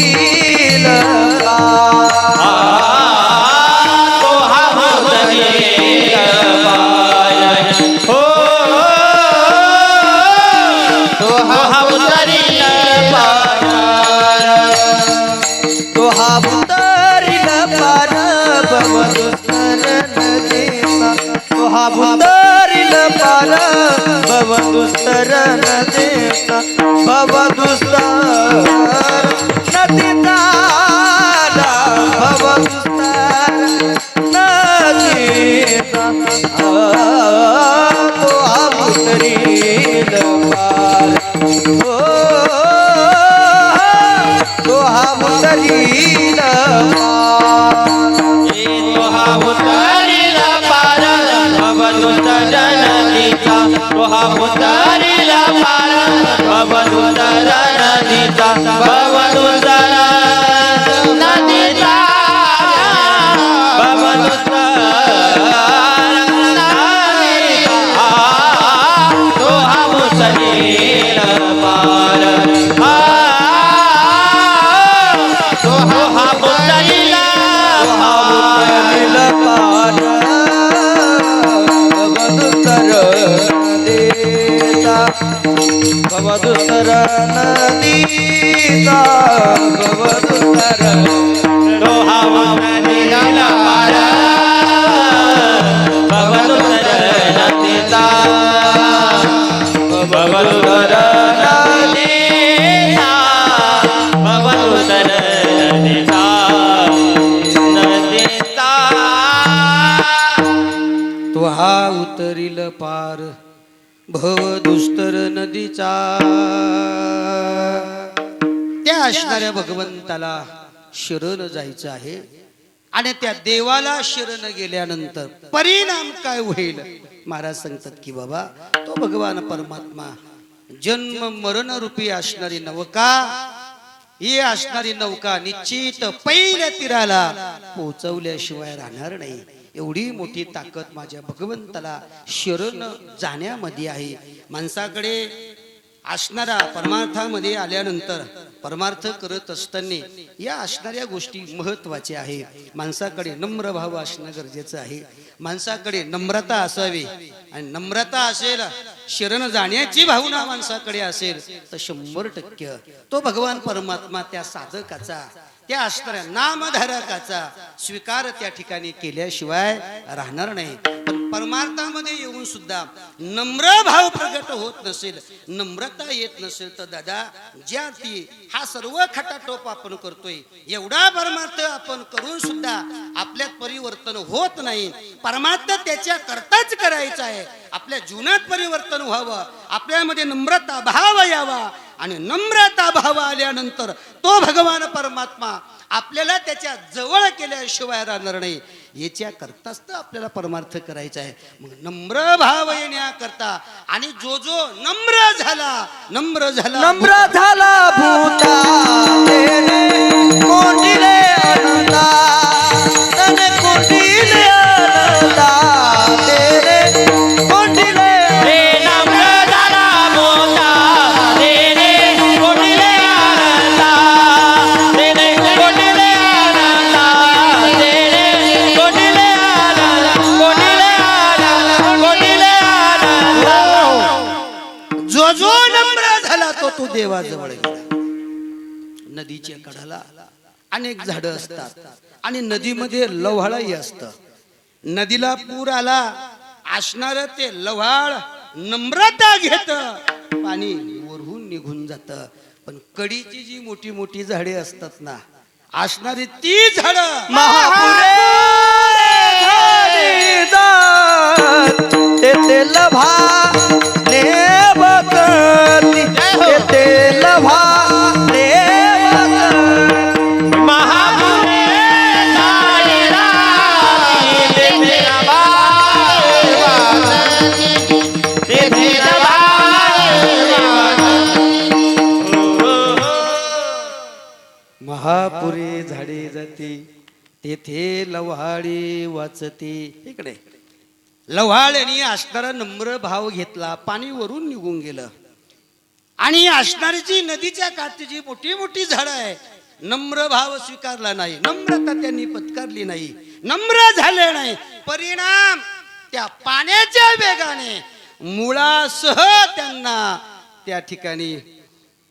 तो हा उतरील पाट हो तो हा उतरील पाट तो हा उतरील पार भवदुस्तर नदीचा तो हा उतरील पार भवदुस्तर नदीचा भवदुस्तर नदीचा भवदुस्तर नदीचा तो हा उतरील पार हो तो हा उतरील पार भवदुस्तर नदीचा तो हा उतरील पार भवदुस्तर नदीचा भवदुस्तर नदीचा भवदुस्तर नदीचा तो हा उतरील पार तो हा उतरील पार भवदुस्तर नदीचा पार भव दुस्तर नदीचा त्या असणाऱ्या भगवंताला शरण जायचं आहे. आणि त्या देवाला शरण गेल्यानंतर परिणाम काय होईल महाराज सांगतात की बाबा तो भगवान परमात्मा जन्म मरण रूपी असणारी नौका ही असणारी नौका निश्चित पहिल्या तीराला पोहोचवल्याशिवाय राहणार नाही. एवढी मोठी ताकद माझ्या भगवंताला शरण जाण्यामध्ये आहे. माणसाकडे असणारा परमार्थामध्ये आल्यानंतर परमार्थ करत असताना या असणाऱ्या गोष्टी महत्वाच्या आहे. माणसाकडे नम्र भाव असणं गरजेचं आहे. माणसाकडे नम्रता असावी आणि नम्रता असेल शरण जाण्याची भावना माणसाकडे असेल तर 100% तो भगवान परमात्मा त्या साधकाचा त्या असणाऱ्या नामधारकाचा स्वीकार त्या ठिकाणी केल्याशिवाय राहणार नाही. पण परमार्थामध्ये येऊन सुद्धा नम्र भाव प्रगट होत नसेल नम्रता येत नसेल तर दादा ज्या ती हा सर्व खटाटोप आपण करतोय एवढा परमार्थ आपण करून सुद्धा आपल्यात परिवर्तन होत नाही. परमार्थ त्याच्या करताच करायचा आहे. आपल्या जीवनात परिवर्तन व्हावं आपल्यामध्ये नम्रता भाव यावा आणि नम्रता भाव आल्यानंतर तो भगवान परमात्मा आपल्याला त्याच्या जवळ केल्याशिवाय राहणार नाही. याच्या करताच तर आपल्याला परमार्थ करायचा आहे. मग नम्र भाव येण्याकरता आणि जो जो नम्र झाला नम्र झाला भूता तेने कोंडिले अनंता तने कोंडिले अनंता तेने कोंडिले नम्र झाला भूता तेने कोंडिले अनंता तेने कोंडिले अनंता तेने कोंडिले अनंता कोंडिले अनंता जो जो नम्र झाला तो देवाजवळ गेला. नदीच्या कडाला अनेक झाडं असतात आणि नदीमध्ये लव्हाळही असतं. नदीला पूर आला असणार ते लव्हाळ नम्रता घेत पाणी वरून निघून जात. पण कडीची जी मोठी मोठी झाडे असतात ना असणारी ती झाडं महापुरे झाडी जात तेथे लभा ने बकती तेथे लभा ने बकती महापुरे झाडी जात तेथे लभा तेथे लभा महापुरे झाडे जाती तेथे लव्हाळी वाचते. इकडे लव्हाळ्याने असणारा नम्र भाव घेतला पाणी वरून निघून गेलं. आणि असणारी जी नदीच्या काठी जी मोठी मोठी झाडं आहे नम्र भाव स्वीकारला नाही नम्रता त्यांनी पत्कारली नाही नम्र झाले नाही. परिणाम त्या पाण्याच्या वेगाने मुळासह त्यांना त्या ठिकाणी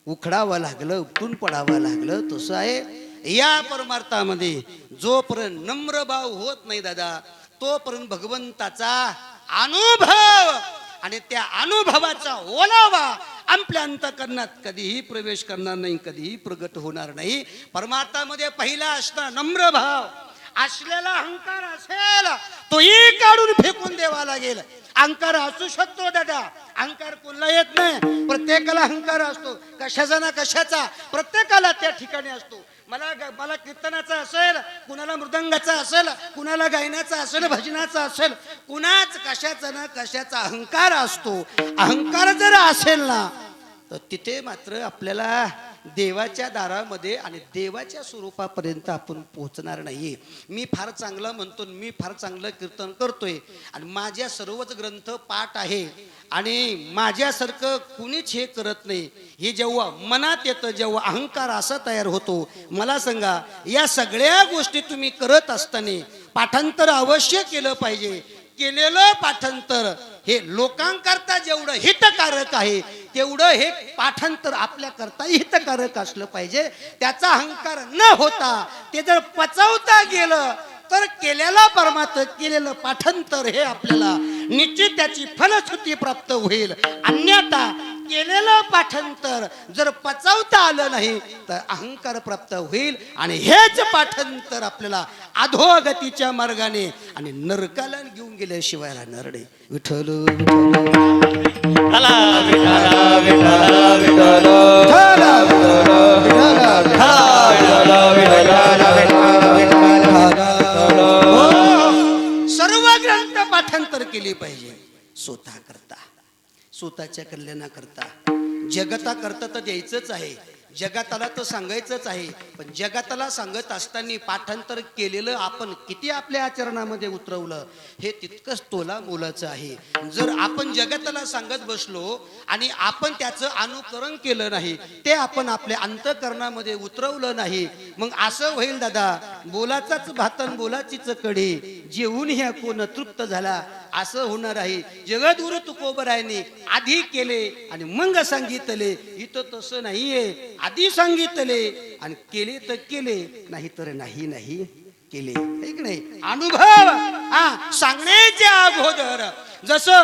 उखडावं लागलं उपटून पडावं लागलं. तसं आहे या परमार्थामध्ये जोपर्यंत नम्र भाव होत नाही दादा तोपर्यंत भगवंताचा अनुभव आणि त्या अनुभवाचा ओलावा आपल्या अंतःकरणात कधीही प्रवेश करणार नाही कधीही प्रगट होणार नाही. परमार्थामध्ये पहिला असणार नम्र भाव असलेला अहंकार असेल तोही काढून फेकून द्यावा लागेल. अहंकार असू शकतो दादा अहंकार कोणाला येत नाही प्रत्येकाला अहंकार असतो कशाचा ना कशाचा प्रत्येकाला त्या ठिकाणी असतो. मला कीर्तनाचा असेल कुणाला मृदंगाचा असेल कुणाला गायनाचा असेल भजनाचा असेल कुणाच कशाचा ना कशाचा अहंकार असतो. अहंकार जर असेल ना तर तिथे मात्र आपल्याला देवाच्या दारामध्ये आणि देवाच्या स्वरूपापर्यंत आपण पोहोचणार नाही. मी फार चांगलं म्हणतो मी फार चांगलं कीर्तन करतोय आणि माझ्या सर्वच ग्रंथ पाठ आहे आणि माझ्यासारखं कुणीच हे करत नाही. हे जेव्हा मनात येतं जेव्हा अहंकार असा तयार होतो मला सांगा या सगळ्या गोष्टी तुम्ही करत असताना पाठांतर अवश्य केलं पाहिजे. केलेलं पाठांतर हे लोकांकरता जेवढं हितकारक आहे तेवढं हे पाठांतर आपल्या करता हितकारक असलं पाहिजे. त्याचा अहंकार न होता ते जर पचवता गेलं तर केलेला परमार्थ केलेलं पाठांतर हे आपल्याला निश्चित त्याची फलश्रुती प्राप्त होईल. अन्यथा केलेलं पाठांतर जर पचवता आलं नाही तर अहंकार प्राप्त होईल आणि हेच पाठांतर आपल्याला अधोगतीच्या मार्गाने आणि नरकाला घेऊन गेल्याशिवाय राहणार नाही. विठ्ठल विठ्ठला विठ्ठला विठ्ठला विठ्ठल सर्व ग्रंथ पाठांतर केली पाहिजे. स्वतः करता, स्वतःच्या कल्याणाकरता. जगता करता तर द्यायचंच आहे, जगाताला तर सांगायचंच आहे, पण जगाताला सांगत असताना पाठांतर केलेलं आपण किती आपल्या आचरणामध्ये उतरवलं हे तितकंच तोला मोलाचं आहे. जर आपण जगाताला सांगत बसलो आणि आपण त्याचं अनुकरण केलं नाही, ते आपण आपल्या अंतःकरणामध्ये उतरवलं नाही, मग असं होईल दादा, बोलाचाच भातन बोलाचीच कडी, जेवून ह्या कोण तृप्त झाला असं होणार आहे. जगद्गुरु तुकोबरायने आधी केले आणि मग सांगितले. इथं तसं नाहीये, आधी सांगितले आणि केले तर केले, नाही तर नाही नाही केले. है की नाही? अनुभव सांगण्याच्या अगोदर जसं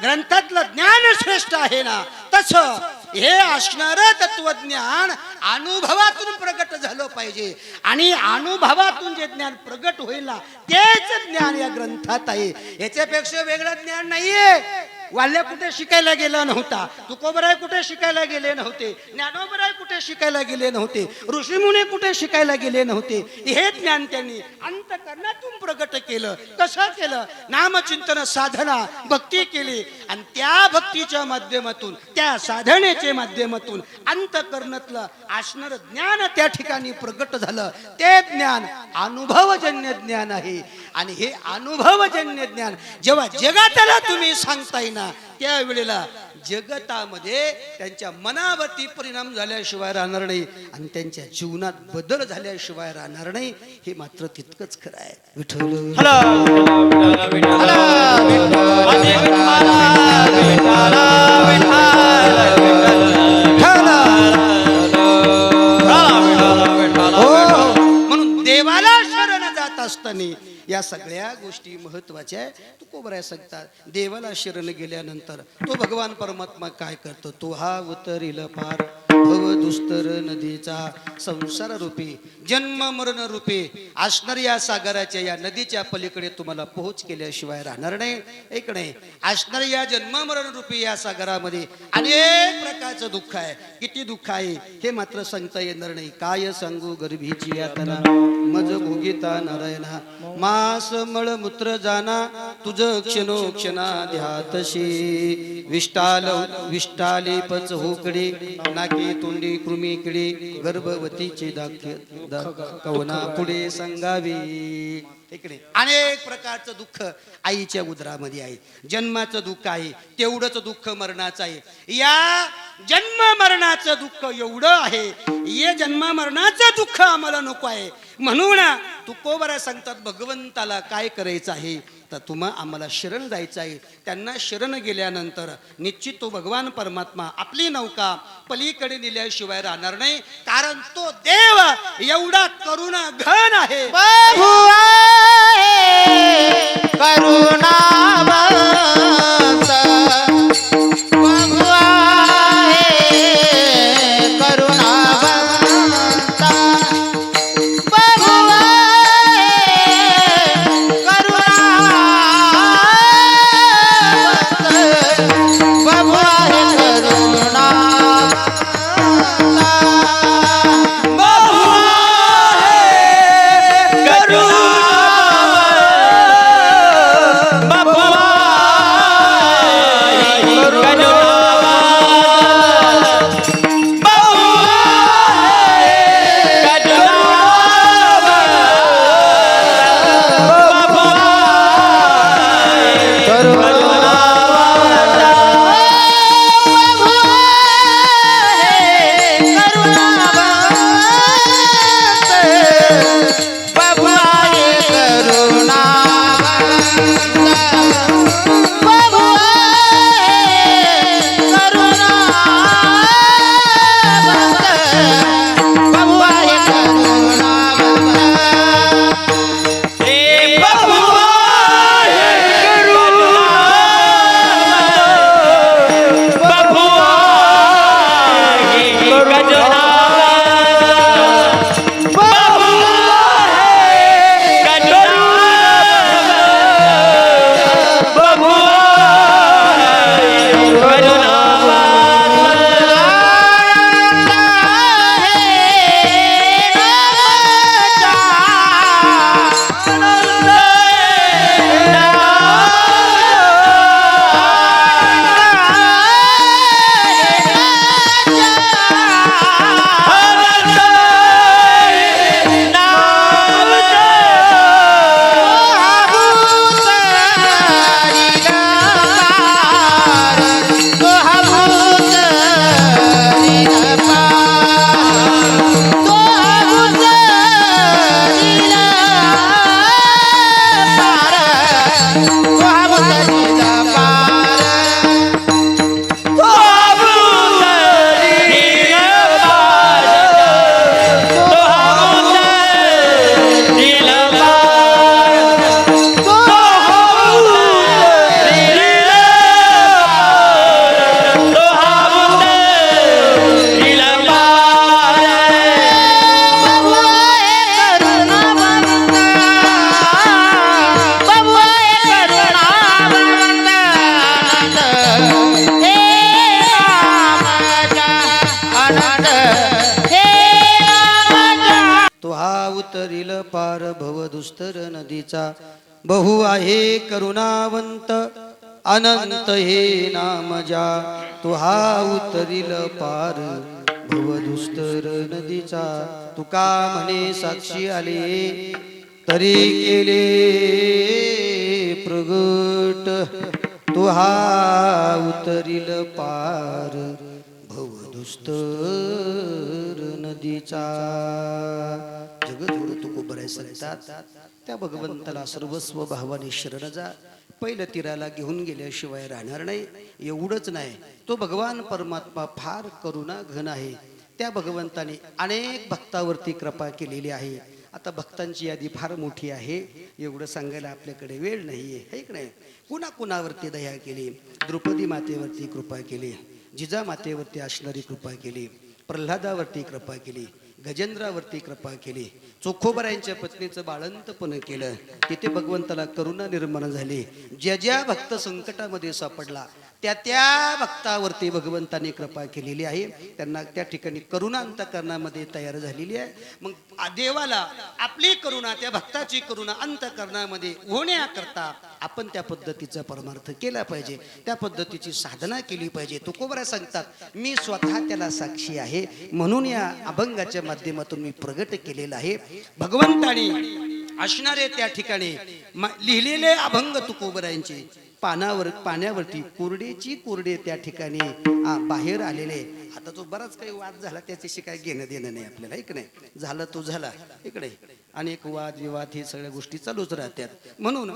ग्रंथातलं ज्ञान श्रेष्ठ आहे ना, तसं हे असणार तत्वज्ञान अनुभवातून प्रगट झालं पाहिजे. आणि अनुभवातून जे ज्ञान प्रगट होईल ना, तेच ज्ञान या ग्रंथात आहे. याच्यापेक्षा वेगळं ज्ञान नाहीये. वाल्य कुठे शिकायला गेला नव्हता, तुकोबराय कुठे शिकायला गेले नव्हते, ज्ञानोबराय कुठे शिकायला गेले नव्हते, ऋषीमुनी कुठे शिकायला गेले नव्हते. हे ज्ञान त्यांनी अंतःकरणातून प्रगट केलं. कसं केलं? नामचिंतन साधना भक्ती केली आणि त्या भक्तीच्या माध्यमातून, त्या साधनेच्या माध्यमातून अंतःकरणातलं असणार ज्ञान त्या ठिकाणी प्रगट झालं. ते ज्ञान अनुभवजन्य ज्ञान आहे. आणि हे अनुभवजन्य ज्ञान जेव्हा जगाताला तुम्ही सांगताय ना, त्यावेळेला जगतामध्ये त्यांच्या मनावरती परिणाम झाल्याशिवाय राहणार नाही आणि त्यांच्या जीवनात बदल झाल्याशिवाय राहणार नाही. हे मात्र तितकंच खरं आहे. विठ्ठल म्हणून देवाला शरण जात असताना या सगळ्या गोष्टी महत्वाच्या आहे. तुकोबराय सांगतात, देवाला शरण गेल्यानंतर तो भगवान परमात्मा काय करतो? तो हा उतरिल पार भव दुस्तर नदीचा, संसार रूपी जन्म मरण रूपी असणाऱ्या या सागराच्या या नदीच्या पलीकडे तुम्हाला पोहोच केल्याशिवाय राहणार नाही. एक नाही, असणाऱ्या या जन्म मरण रूपी या सागरामध्ये अनेक प्रकारचं दुःख आहे. किती दुःख आहे हे मात्र सांगता येणार नाही. काय सांगू गर्भीची यातना मज भोगिता नारायणा, मास मळ मूत्र जाना तुझ क्षणोक्षणा ध्यातशी, विष्टाले पच होकडे नाके तोंडी कृमी किडे, गर्भवतीचे कवना पुढे सांगावे. इकडे अनेक प्रकारचं दुःख आईच्या उदरामध्ये आहे. जन्माचं दुःख आहे, तेवढंच दुःख मरणाचं आहे. या जन्म मरणाचं दुःख एवढं आहे, हे जन्म मरणाचं दुःख आम्हाला नको आहे. म्हणून तुकोबराय सांगतात, भगवंताला काय करायचं आहे तर तुम्हा आम्हाला शरण जायचं आहे. त्यांना शरण गेल्यानंतर निश्चित तो भगवान परमात्मा आपली नौका पलीकडे नेल्याशिवाय राहणार नाही. कारण तो देव एवढा करुण घन आहे. करुणावंत प्रभु आहे, करुणावंत प्रभु आहे, करुणावंत प्रभु आहे, करुणा उतरिल पार भवदुस्तर नदीचा बहु आहे करुणावंत अनंत हे नाम जा तो हा उतरिल पार भवदुस्तर नदीचा तुका म्हणे साक्षी आले तरी केले प्रगट तो हा उतरिल पार भवदुस्तर नदीचा. जगत तुकोबराय सांगतात त्या भगवंताला सर्वस्व भावाने शरण जा. पहिलं तीराला घेऊन गेल्याशिवाय राहणार नाही. एवढंच नाही, तो भगवान परमात्मा फार करुणा घन आहे. त्या भगवंताने अनेक भक्तावरती कृपा केलेली आहे. आता भक्तांची यादी फार मोठी आहे, एवढं सांगायला आपल्याकडे वेळ नाहीये, है की नाही. कुणाकुणावरती दया केली. द्रौपदी मातेवरती कृपा केली, जिजा मातेवरती असणारी कृपा केली, प्रल्हादावरती कृपा केली, गजेंद्रावरती कृपा केली, चोखोबरायांच्या पत्नीचं बाळंतपण केलं. तिथे भगवंताला करुणा निर्माण झाली. ज्या ज्या भक्त संकटामध्ये सापडला त्या त्या भक्तावरती भगवंताने कृपा केलेली आहे. त्यांना त्या ठिकाणी करुणा अंतःकरणामध्ये तयार झालेली आहे. मग देवाला आपली करुणा, त्या भक्ताची करुणा अंतःकरणामध्ये होण्याकरता आपण त्या पद्धतीचा परमार्थ केला पाहिजे, त्या पद्धतीची साधना केली पाहिजे. तुकोबरा सांगतात मी स्वतः त्याला साक्षी आहे, म्हणून या अभंगाच्या माध्यमातून मी प्रगट केलेला आहे. भगवंताने असणारे त्या ठिकाणी लिहिलेले अभंग तुकोबरायांचे पाण्यावरती कोरडेची कोरडे त्या ठिकाणी बाहेर आलेले. आता तो बराच काही वाद झाला, त्याच्याशी काय घेणं देणं नाही आपल्याला, एक नाही झाला तो झाला. इकडे अनेक वाद विवाद हे सगळ्या गोष्टी चालूच राहतात. म्हणून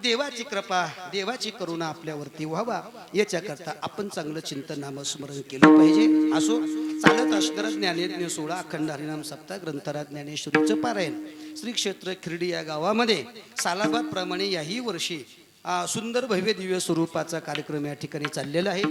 देवाची कृपा, देवाची करुणा आपल्यावरती व्हावा याच्याकरता आपण चांगलं चिंतन नामस्मरण केलं पाहिजे. असो चालत असणारा ज्ञानेज्ञ 16 अखंड हरिनाम सप्ताह ग्रंथराज ज्ञानेश्वरीचं पारायण श्री क्षेत्र खिरडी या गावामध्ये सालाबाद प्रमाणे याही वर्षी सुंदर भव्य दिव्य स्वरूपाचा कार्यक्रम या ठिकाणी चाललेला आहे.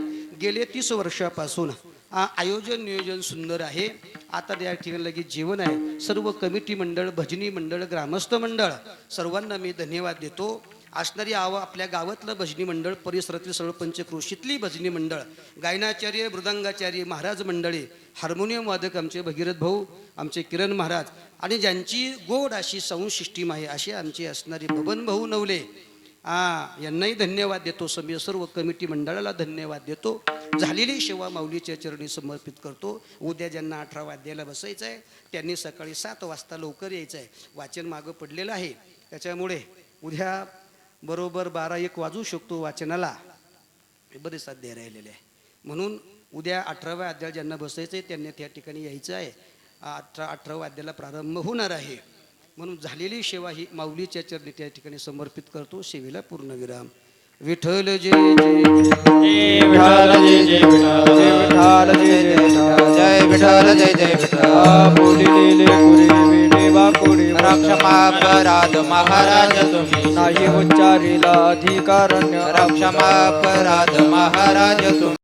गेले 30 वर्षापासून आयोजन नियोजन सुंदर आहे. आता या ठिकाणी लगेच जेवण आहे. सर्व कमिटी मंडळ, भजनी मंडळ, ग्रामस्थ मंडळ सर्वांना मी धन्यवाद देतो. असणारी आपल्या गावातलं भजनी मंडळ, परिसरातील सरपंच, कृषीतली भजनी मंडळ, गायनाचार्य, मृदंगाचार्य, महाराज मंडळी, हार्मोनियम वादक आमचे भगीरथ भाऊ, आमचे किरण महाराज आणि ज्यांची गोड अशी साऊंड सिस्टीम आहे असे आमचे असणारे बबन भाऊ नवले यांनाही धन्यवाद देतो. सर्व कमिटी मंडळाला धन्यवाद देतो. झालेली सेवा माऊलीच्या चरणी समर्पित करतो. उद्या ज्यांना 18 वाद्याला बसायचं आहे त्यांनी सकाळी 7 वाजता लवकर यायचं आहे. वाचन मागं पडलेलं आहे, त्याच्यामुळे उद्या बरोबर 12-1 वाजू शकतो वाचनाला, बरेच अध्याय राहिलेले आहे. म्हणून उद्या 18व्या अध्याय ज्यांना बसायचं आहे त्यांनी त्या ठिकाणी यायचं आहे. 18 अध्यायाला प्रारंभ होणार आहे. म्हणून झालेली सेवा ही माऊलीच्या चरणी त्या ठिकाणी समर्पित करतो. सेवेला पूर्णविराम. विठ्ठल जय जय विठ्ठल जय जय विठ्ठल जय जय जय विठ्ठल जय जय विठ्ठल. बोलिलेले कुरे देवा कुरे रक्षमापराध महाराज तुम्ही, नाही उच्चारिला अधिकारण्य रक्षमापराध महाराज तुम्ही.